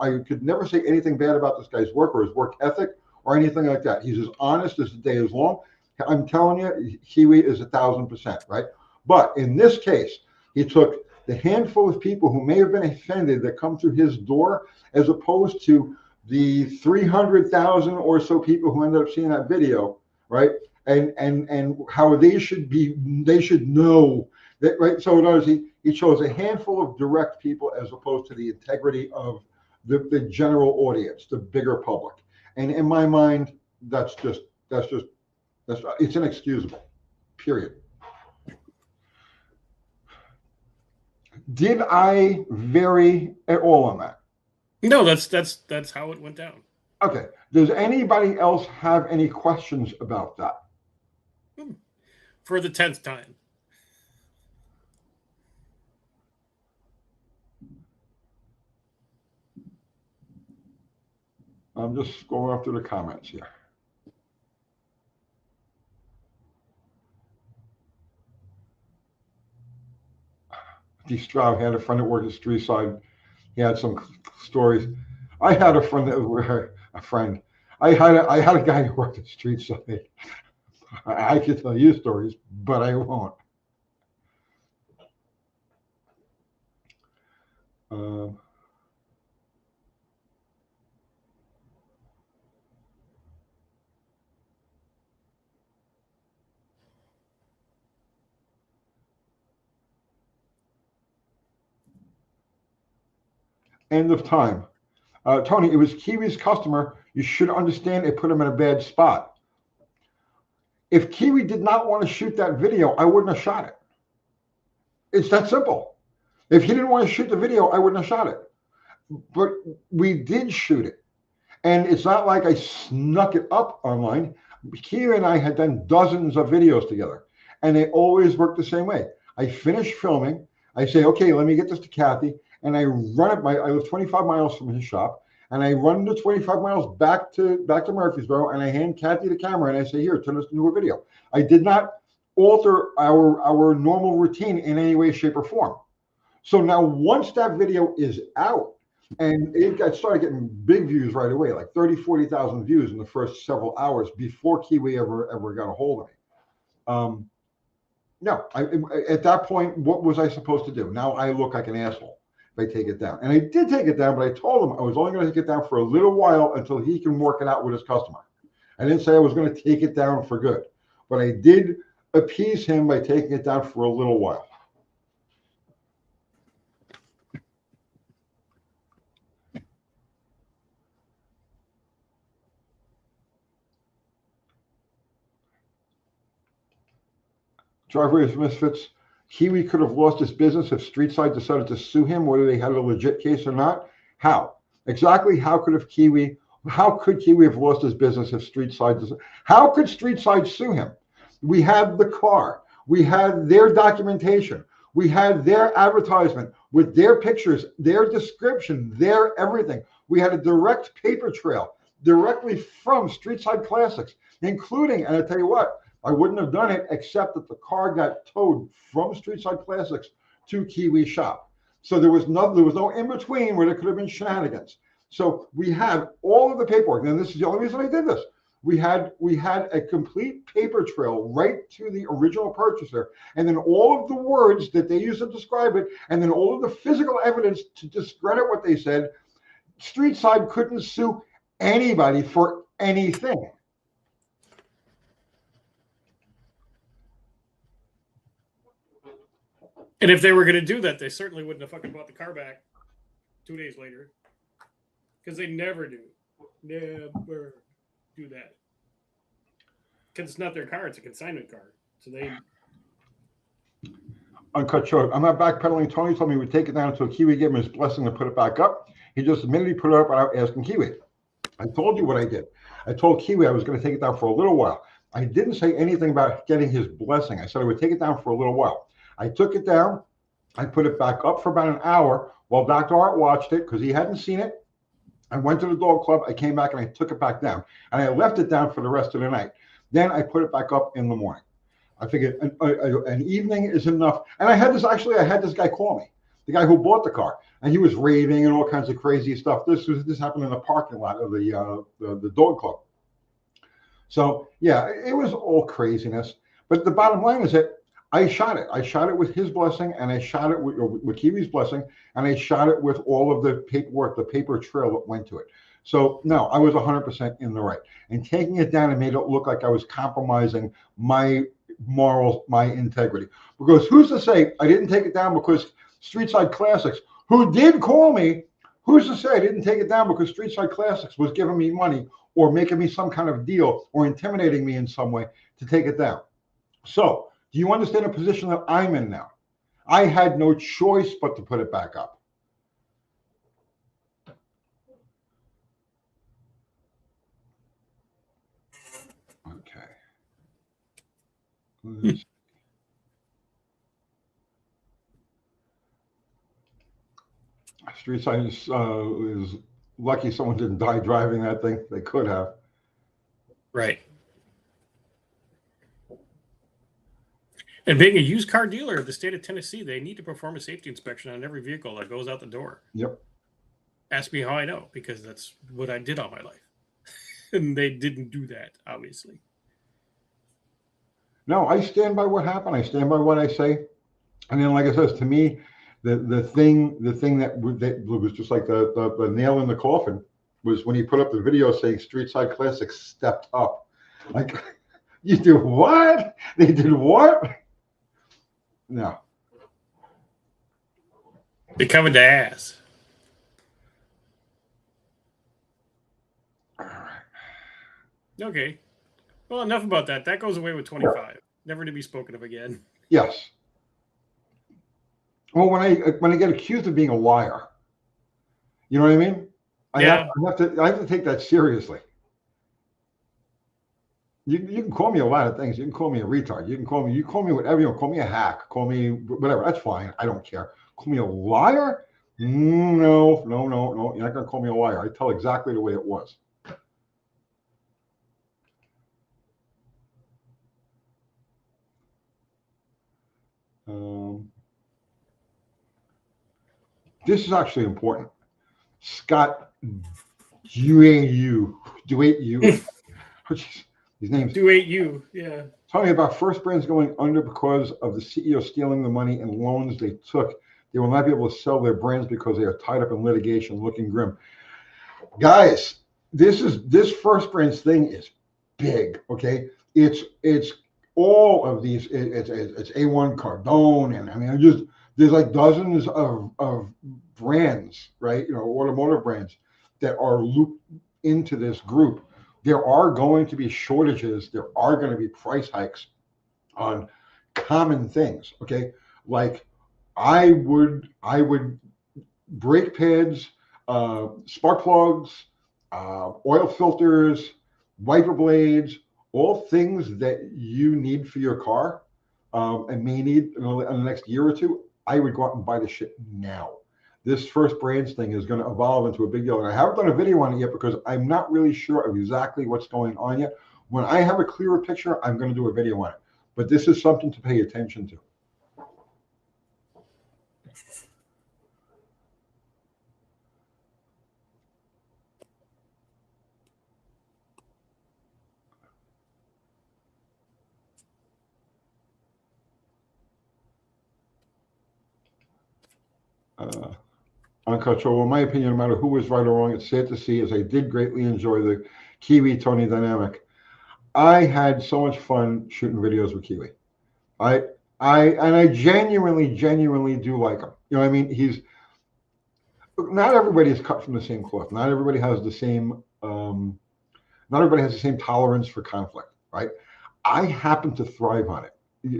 I could never say anything bad about this guy's work or his work ethic or anything like that. He's as honest as the day is long. I'm telling you, Kiwi is 1,000%, right? But in this case, he took the handful of people who may have been offended that come through his door, as opposed to the 300,000 or so people who ended up seeing that video, right? And how they should know that, right? So in other words, he chose a handful of direct people as opposed to the integrity of the general audience, the bigger public. And in my mind, that's it's inexcusable, period. Did I vary at all on that? No, that's how it went down. Okay. Does anybody else have any questions about that? For the 10th time. I'm just going up through the comments here. D. Stroud had a friend that worked at Streetside. He had some stories. I had a friend I had a guy who worked at Streetside. I could tell you stories, but I won't. End of time. Tony, it was Kiwi's customer. You should understand it put him in a bad spot. If Kiwi did not want to shoot that video, I wouldn't have shot it. It's that simple. If he didn't want to shoot the video, I wouldn't have shot it. But we did shoot it. And it's not like I snuck it up online. Kiwi and I had done dozens of videos together, and they always work the same way. I finish filming. I say, okay, let me get this to Kathy. And I run it. I live 25 miles from his shop, and I run the 25 miles back to Murfreesboro, and I hand Kathy the camera, and I say, here, turn this into a video. I did not alter our normal routine in any way, shape, or form. So now once that video is out, and it started getting big views right away, like 30, 40,000 views in the first several hours before Kiwi ever got a hold of me. No, at that point, what was I supposed to do? Now I look like an asshole. I take it down. And I did take it down, but I told him I was only going to take it down for a little while until he can work it out with his customer. I didn't say I was going to take it down for good, but I did appease him by taking it down for a little while. Driveway of Misfits. Kiwi could have lost his business if Streetside decided to sue him, whether they had a legit case or not. How? Exactly how could Kiwi have lost his business if Streetside how could Streetside sue him? We had the car. We had their documentation. We had their advertisement with their pictures, their description, their everything. We had a direct paper trail directly from Streetside Classics, including, and I tell you what, I wouldn't have done it except that the car got towed from Streetside Classics to Kiwi shop. So there was no in between where there could have been shenanigans. So we had all of the paperwork, and this is the only reason I did this. We had a complete paper trail right to the original purchaser, and then all of the words that they used to describe it, and then all of the physical evidence to discredit what they said. Streetside couldn't sue anybody for anything. And if they were going to do that, they certainly wouldn't have fucking bought the car back 2 days later. Because they never do. Never do that. Because it's not their car, it's a consignment car. So they... Uncut short. I'm not backpedaling. Tony told me we'd take it down until Kiwi gave him his blessing to put it back up. He just admitted he put it up without asking Kiwi. I told you what I did. I told Kiwi I was going to take it down for a little while. I didn't say anything about getting his blessing. I said I would take it down for a little while. I took it down. I put it back up for about an hour while Dr. Art watched it because he hadn't seen it. I went to the dog club. I came back and I took it back down. And I left it down for the rest of the night. Then I put it back up in the morning. I figured an evening is enough. And I had this guy call me, the guy who bought the car, and he was raving and all kinds of crazy stuff. This happened in the parking lot of the dog club. So yeah, it was all craziness. But the bottom line is that I shot it. I shot it with his blessing, and I shot it with Kiwi's blessing, and I shot it with all of the paperwork, the paper trail that went to it. So no, I was 100% in the right. And taking it down and made it look like I was compromising my morals, my integrity. Because who's to say I didn't take it down because Streetside Classics, who did call me, who's to say I didn't take it down because Streetside Classics was giving me money or making me some kind of deal or intimidating me in some way to take it down? So do you understand the position that I'm in now? I had no choice but to put it back up. Okay. Streetside is lucky someone didn't die driving that thing. They could have. Right. And being a used car dealer of the state of Tennessee, they need to perform a safety inspection on every vehicle that goes out the door. Yep. Ask me how I know, because that's what I did all my life. And they didn't do that, obviously. No, I stand by what happened. I stand by what I say. And then, like I said, to me, the thing that was just like the nail in the coffin was when he put up the video saying Streetside Classics stepped up. Like, you do what? They did what? No. They covered the ass. All right. Okay. Well, enough about that. That goes away with 25. Never to be spoken of again. Yes. Well, when I get accused of being a liar, you know what I mean? I have to take that seriously. You can call me a lot of things. You can call me a retard. You call me whatever you want. Call me a hack. Call me whatever. That's fine. I don't care. Call me a liar? No. You're not gonna call me a liar. I tell exactly the way it was. This is actually important. Scott Duayu. His name's Duayu, yeah. Tell me about First Brands going under because of the CEO stealing the money and loans they took. They will not be able to sell their brands because they are tied up in litigation, looking grim. Guys, this First Brands thing is big, okay? It's all of these. It's A1 Cardone, and I mean, there's like dozens of brands, right? You know, automotive brands that are looped into this group. There are going to be shortages. There are going to be price hikes on common things. Okay, like I would brake pads, spark plugs, oil filters, wiper blades, all things that you need for your car and may need in the next year or two. I would go out and buy the shit now. This First Brands thing is going to evolve into a big deal. And I haven't done a video on it yet because I'm not really sure of exactly what's going on yet. When I have a clearer picture, I'm going to do a video on it. But this is something to pay attention to. Uncut Show. Well, in my opinion, no matter who was right or wrong, it's sad to see, as I did greatly enjoy the Kiwi Tony dynamic. I had so much fun shooting videos with Kiwi. I genuinely do like him. You know, I mean, he's not everybody is cut from the same cloth. Not everybody has the same. Not everybody has the same tolerance for conflict, right? I happen to thrive on it.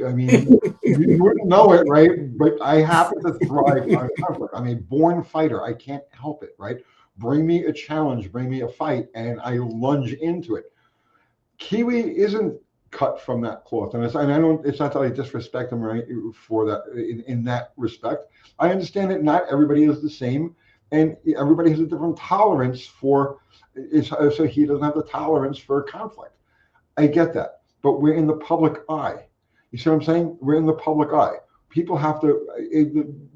I mean, you wouldn't know it, right? But I happen to thrive on conflict. I'm a born fighter. I can't help it, right? Bring me a challenge, bring me a fight, and I lunge into it. Kiwi isn't cut from that cloth, and I don't. It's not that I disrespect him right for that in that respect. I understand that not everybody is the same, and everybody has a different tolerance for. So he doesn't have the tolerance for conflict. I get that, but we're in the public eye. You see what I'm saying? We're in the public eye. People have to.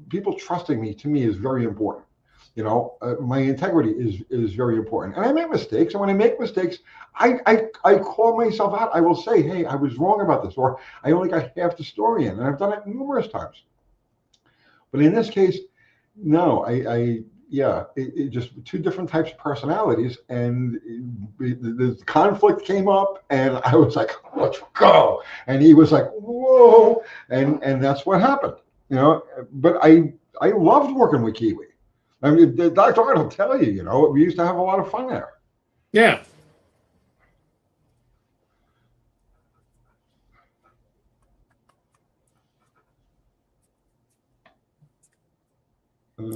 People trusting me to me is very important. You know, my integrity is very important, and I make mistakes. And when I make mistakes, I call myself out. I will say, "Hey, I was wrong about this," or "I only got half the story in," and I've done it numerous times. But in this case, no, yeah, it just two different types of personalities, and the conflict came up, and I was like, "Let's go," and he was like, "Whoa," and that's what happened, you know. But I loved working with Kiwi. I mean, Dr. Art will tell you, you know, we used to have a lot of fun there. Yeah.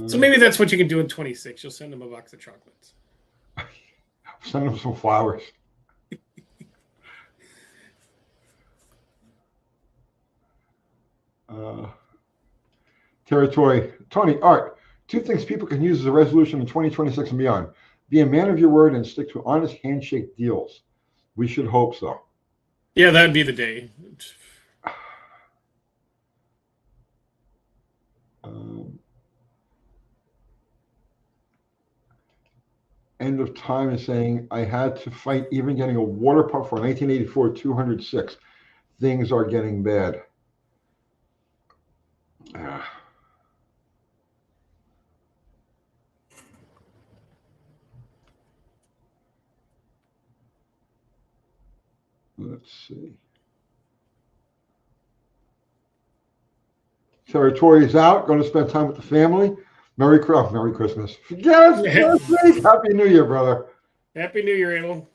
So maybe that's what you can do in 26. You'll send them a box of chocolates. Send them some flowers. Territory. Tony, Art, two things people can use as a resolution in 2026 and beyond. Be a man of your word and stick to honest handshake deals. We should hope so. Yeah, that'd be the day. End of time is saying, I had to fight even getting a water pump for 1984 206. Things are getting bad. Let's see. Territory is out. Going to spend time with the family. Merry Christmas. Yes, Happy New Year, brother. Happy New Year, Abel.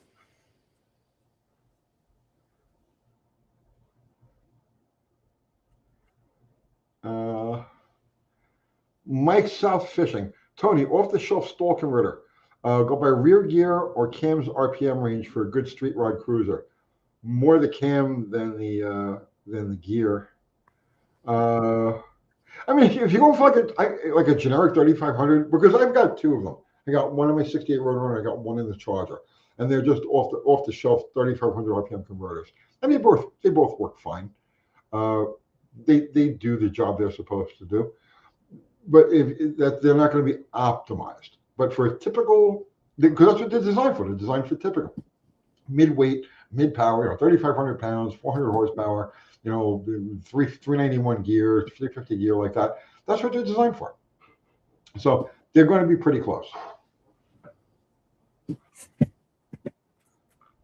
Mike South Fishing. Tony, off the shelf stall converter. Go by rear gear or cam's RPM range for a good street rod cruiser. More the cam than the gear. I mean, if you go for like a generic 3500, because I've got two of them. I got one in my 68 Roadrunner, I got one in the Charger, and they're just off the shelf 3500 RPM converters, and they both work fine. They do the job they're supposed to do, but that they're not going to be optimized. But for a typical, because that's what they're designed for. They're designed for typical mid-weight, mid-power, 3,500 pounds, 400 horsepower. 391 gear, 350 gear, like that. That's what they're designed for. So they're going to be pretty close.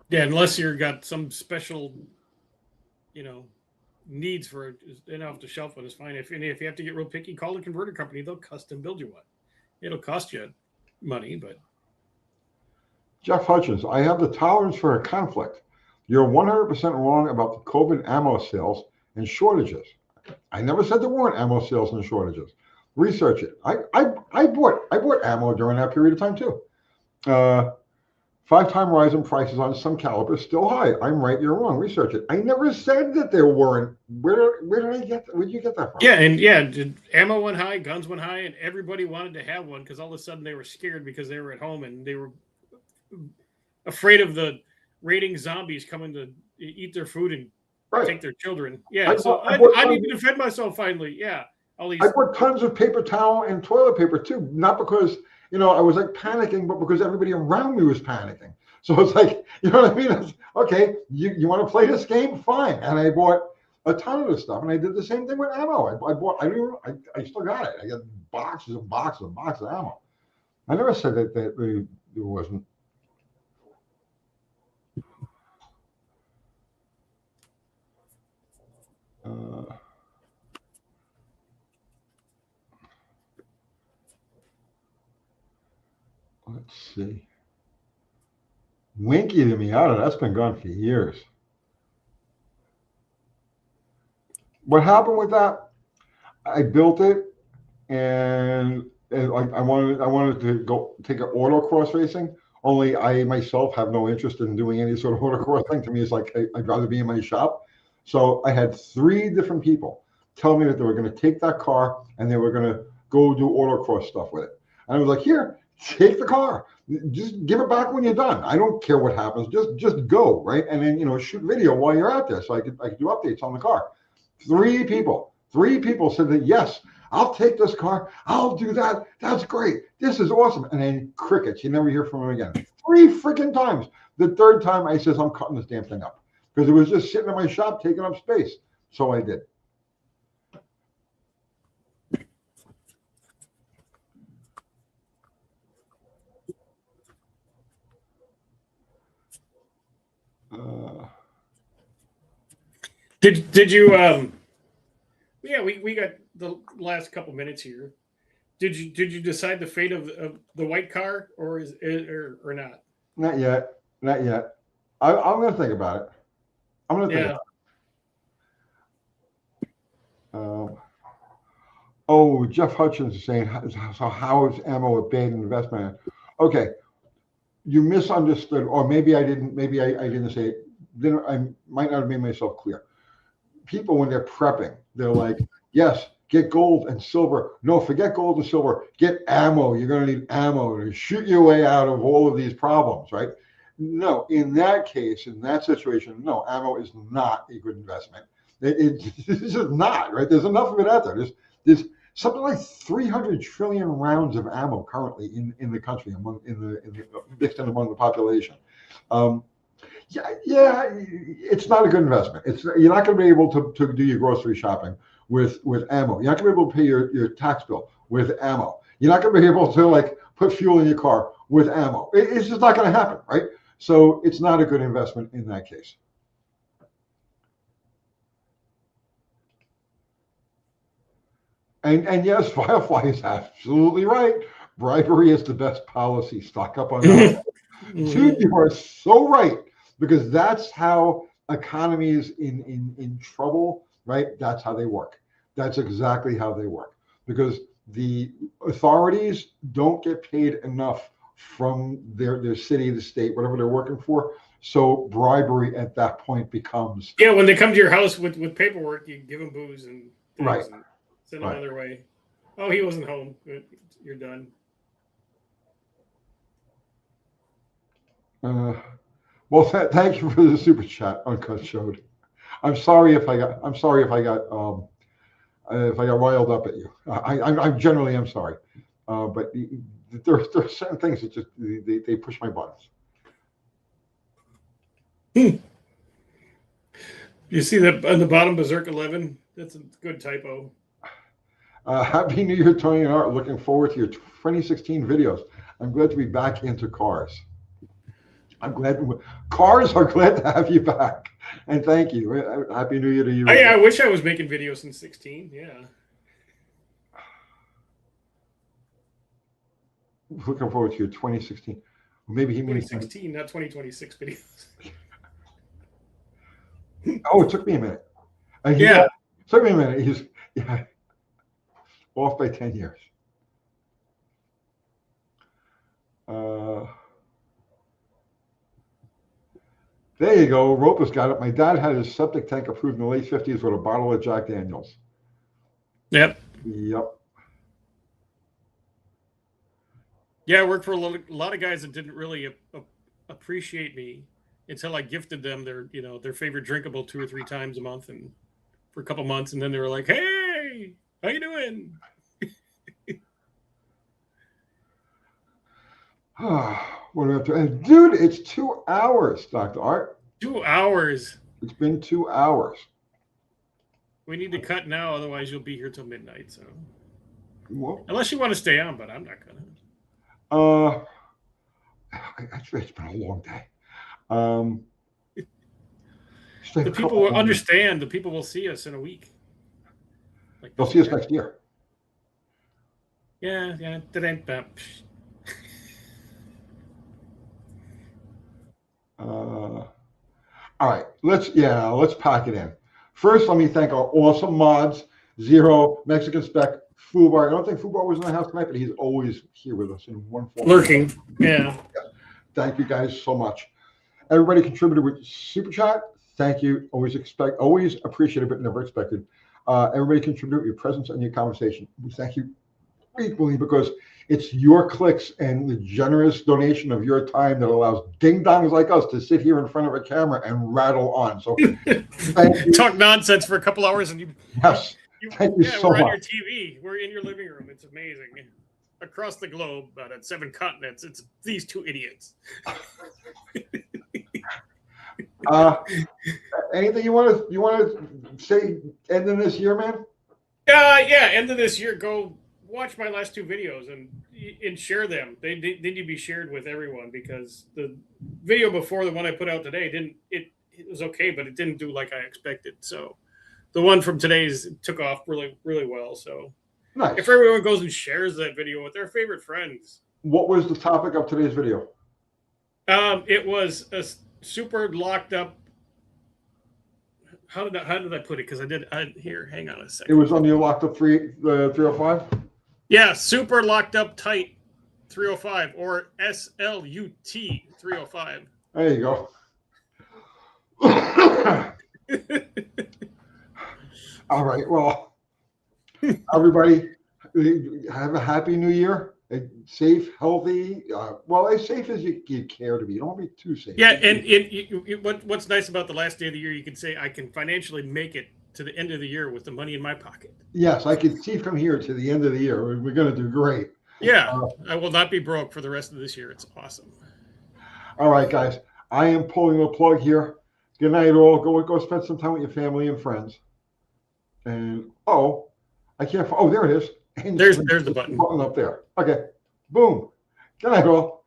Yeah, unless you've got some special, needs for it, off the shelf one is fine. If you have to get real picky, call the converter company. They'll custom build you one. It'll cost you money, but. Jeff Hutchins, I have the tolerance for a conflict. You're 100% wrong about the COVID ammo sales and shortages. I never said there weren't ammo sales and shortages. Research it. I bought ammo during that period of time too. 5-time rise in prices on some calibers still high. I'm right, you're wrong. Research it. I never said that there weren't. Where did you get that from? Yeah, ammo went high, guns went high, and everybody wanted to have one because all of a sudden they were scared because they were at home and they were afraid of the raiding zombies coming to eat their food and take their children. Yeah, I need to defend myself finally. Yeah. I bought tons of paper towel and toilet paper too, not because I was like panicking, but because everybody around me was panicking. So it's like, you know what I mean? It's, okay, you want to play this game? Fine. And I bought a ton of this stuff, and I did the same thing with ammo. I still got it. I got boxes and boxes and boxes of ammo. I never said that there wasn't. Let's see. Winky to Miata, that's been gone for years. What happened with that? I built it, and I wanted to go take an autocross racing. Only I myself have no interest in doing any sort of autocross thing. To me, it's like I'd rather be in my shop. So I had 3 different people tell me that they were going to take that car and they were going to go do autocross stuff with it. And I was like, here, take the car. Just give it back when you're done. I don't care what happens. Just go, right? And then shoot video while you're out there, so I could do updates on the car. 3 people said that yes, I'll take this car. I'll do that. That's great. This is awesome. And then crickets. You never hear from him again. 3 freaking times. The 3rd time I says, I'm cutting this damn thing up because it was just sitting in my shop taking up space. So I did. Did you yeah, we got the last couple minutes here. Did you decide the fate of the white car, or is it or not? Not yet. I'm gonna think about it. I'm gonna think about it. Oh, Jeff Hutchins is saying, so how is ammo a bad investment? Okay, you misunderstood, or maybe I didn't. Maybe I didn't say it. Then I might not have made myself clear. People, when they're prepping, they're like, yes, get gold and silver. No, forget gold and silver. Get ammo. You're going to need ammo to shoot your way out of all of these problems, right? No, in that case, in that situation, no, ammo is not a good investment. It's just not, right? There's enough of it out there. There's something like 300 trillion rounds of ammo currently in the country, mixed in among the population. Yeah, it's not a good investment. You're not going to be able to do your grocery shopping with ammo. You're not going to be able to pay your tax bill with ammo. You're not going to be able to put fuel in your car with ammo. It's just not going to happen, right? So it's not a good investment in that case. And yes, Firefly is absolutely right. Bribery is the best policy. Stock up on that. Dude, you are so right, because that's how economies in trouble, right? That's how they work. That's exactly how they work, because the authorities don't get paid enough from their city, the state, whatever they're working for. So bribery at that point becomes, yeah. When they come to your house with paperwork, you give them booze and right. And send them on their way. Oh, he wasn't home. Good. You're done. Well, thank you for the super chat, Uncut Showed. I'm sorry if I got riled up at you. I generally am sorry, but there are certain things that just they push my buttons. You see that on the bottom, Berserk 11? That's a good typo. Happy New Year, Tony and Art. Looking forward to your 2016 videos. I'm glad to be back into cars. Cars are glad to have you back. And thank you. Happy New Year to you. I wish I was making videos in 16. Yeah. Looking forward to your 2016. Maybe he means 2016, not 2026 videos. Oh, it took me a minute. Yeah. It took me a minute. He's off by 10 years. There you go. Ropa's got it. My dad had his septic tank approved in the late 50s with a bottle of Jack Daniels. Yep. Yeah, I worked for a lot of guys that didn't really appreciate me until I gifted them their favorite drinkable 2 or 3 times a month and for a couple months, and then they were like, "Hey, how you doing?" What do we have to? And dude, it's 2 hours, Dr. Art. 2 hours. It's been 2 hours. We need to cut now, otherwise you'll be here till midnight. So, well, unless you want to stay on, but I'm not gonna. It's been a long day. The people will understand. The people will see us in a week. They'll see us next year. Yeah. All right, let's pack it in. First, let me thank our awesome mods, Zero, Mexican Spec, Fubar. I don't think Fubar was in the house tonight, but he's always here with us in one form. Lurking. Yeah. Thank you guys so much. Everybody contributed with Super Chat. Thank you. Always appreciated, but never expected. Everybody contributed with your presence and your conversation. We thank you equally because it's your clicks and the generous donation of your time that allows ding-dongs like us to sit here in front of a camera and rattle on. So thank you. Talk nonsense for a couple hours and thank you so we're much. on your TV. We're in your living room. It's amazing. Across the globe, about at 7 continents, it's these two idiots. Anything you want to say ending this year, man? Yeah, end of this year, go watch my last 2 videos and share them. They need to be shared with everyone because the video before the one I put out today it was okay, but it didn't do like I expected. So the one from today's took off really, really well. So nice. If everyone goes and shares that video with their favorite friends. What was the topic of today's video? It was a super locked up. How did I put it? Because here, hang on a second. It was on the locked up 305. Yeah, super locked up tight 305 or SLUT 305. There you go. All right. Well, everybody, have a happy new year. Safe, healthy. Well, as safe as you care to be. You don't want to be too safe. Yeah, and what's nice about the last day of the year, you can say I can financially make it to the end of the year with the money in my pocket. Yes, I can see from here to the end of the year. We're going to do great. Yeah, I will not be broke for the rest of this year. It's awesome. All right, guys. I am pulling the plug here. Good night, all. Go spend some time with your family and friends. And I can't. Oh, there it is. There's the button. Button up there. Okay. Boom. Good night, all.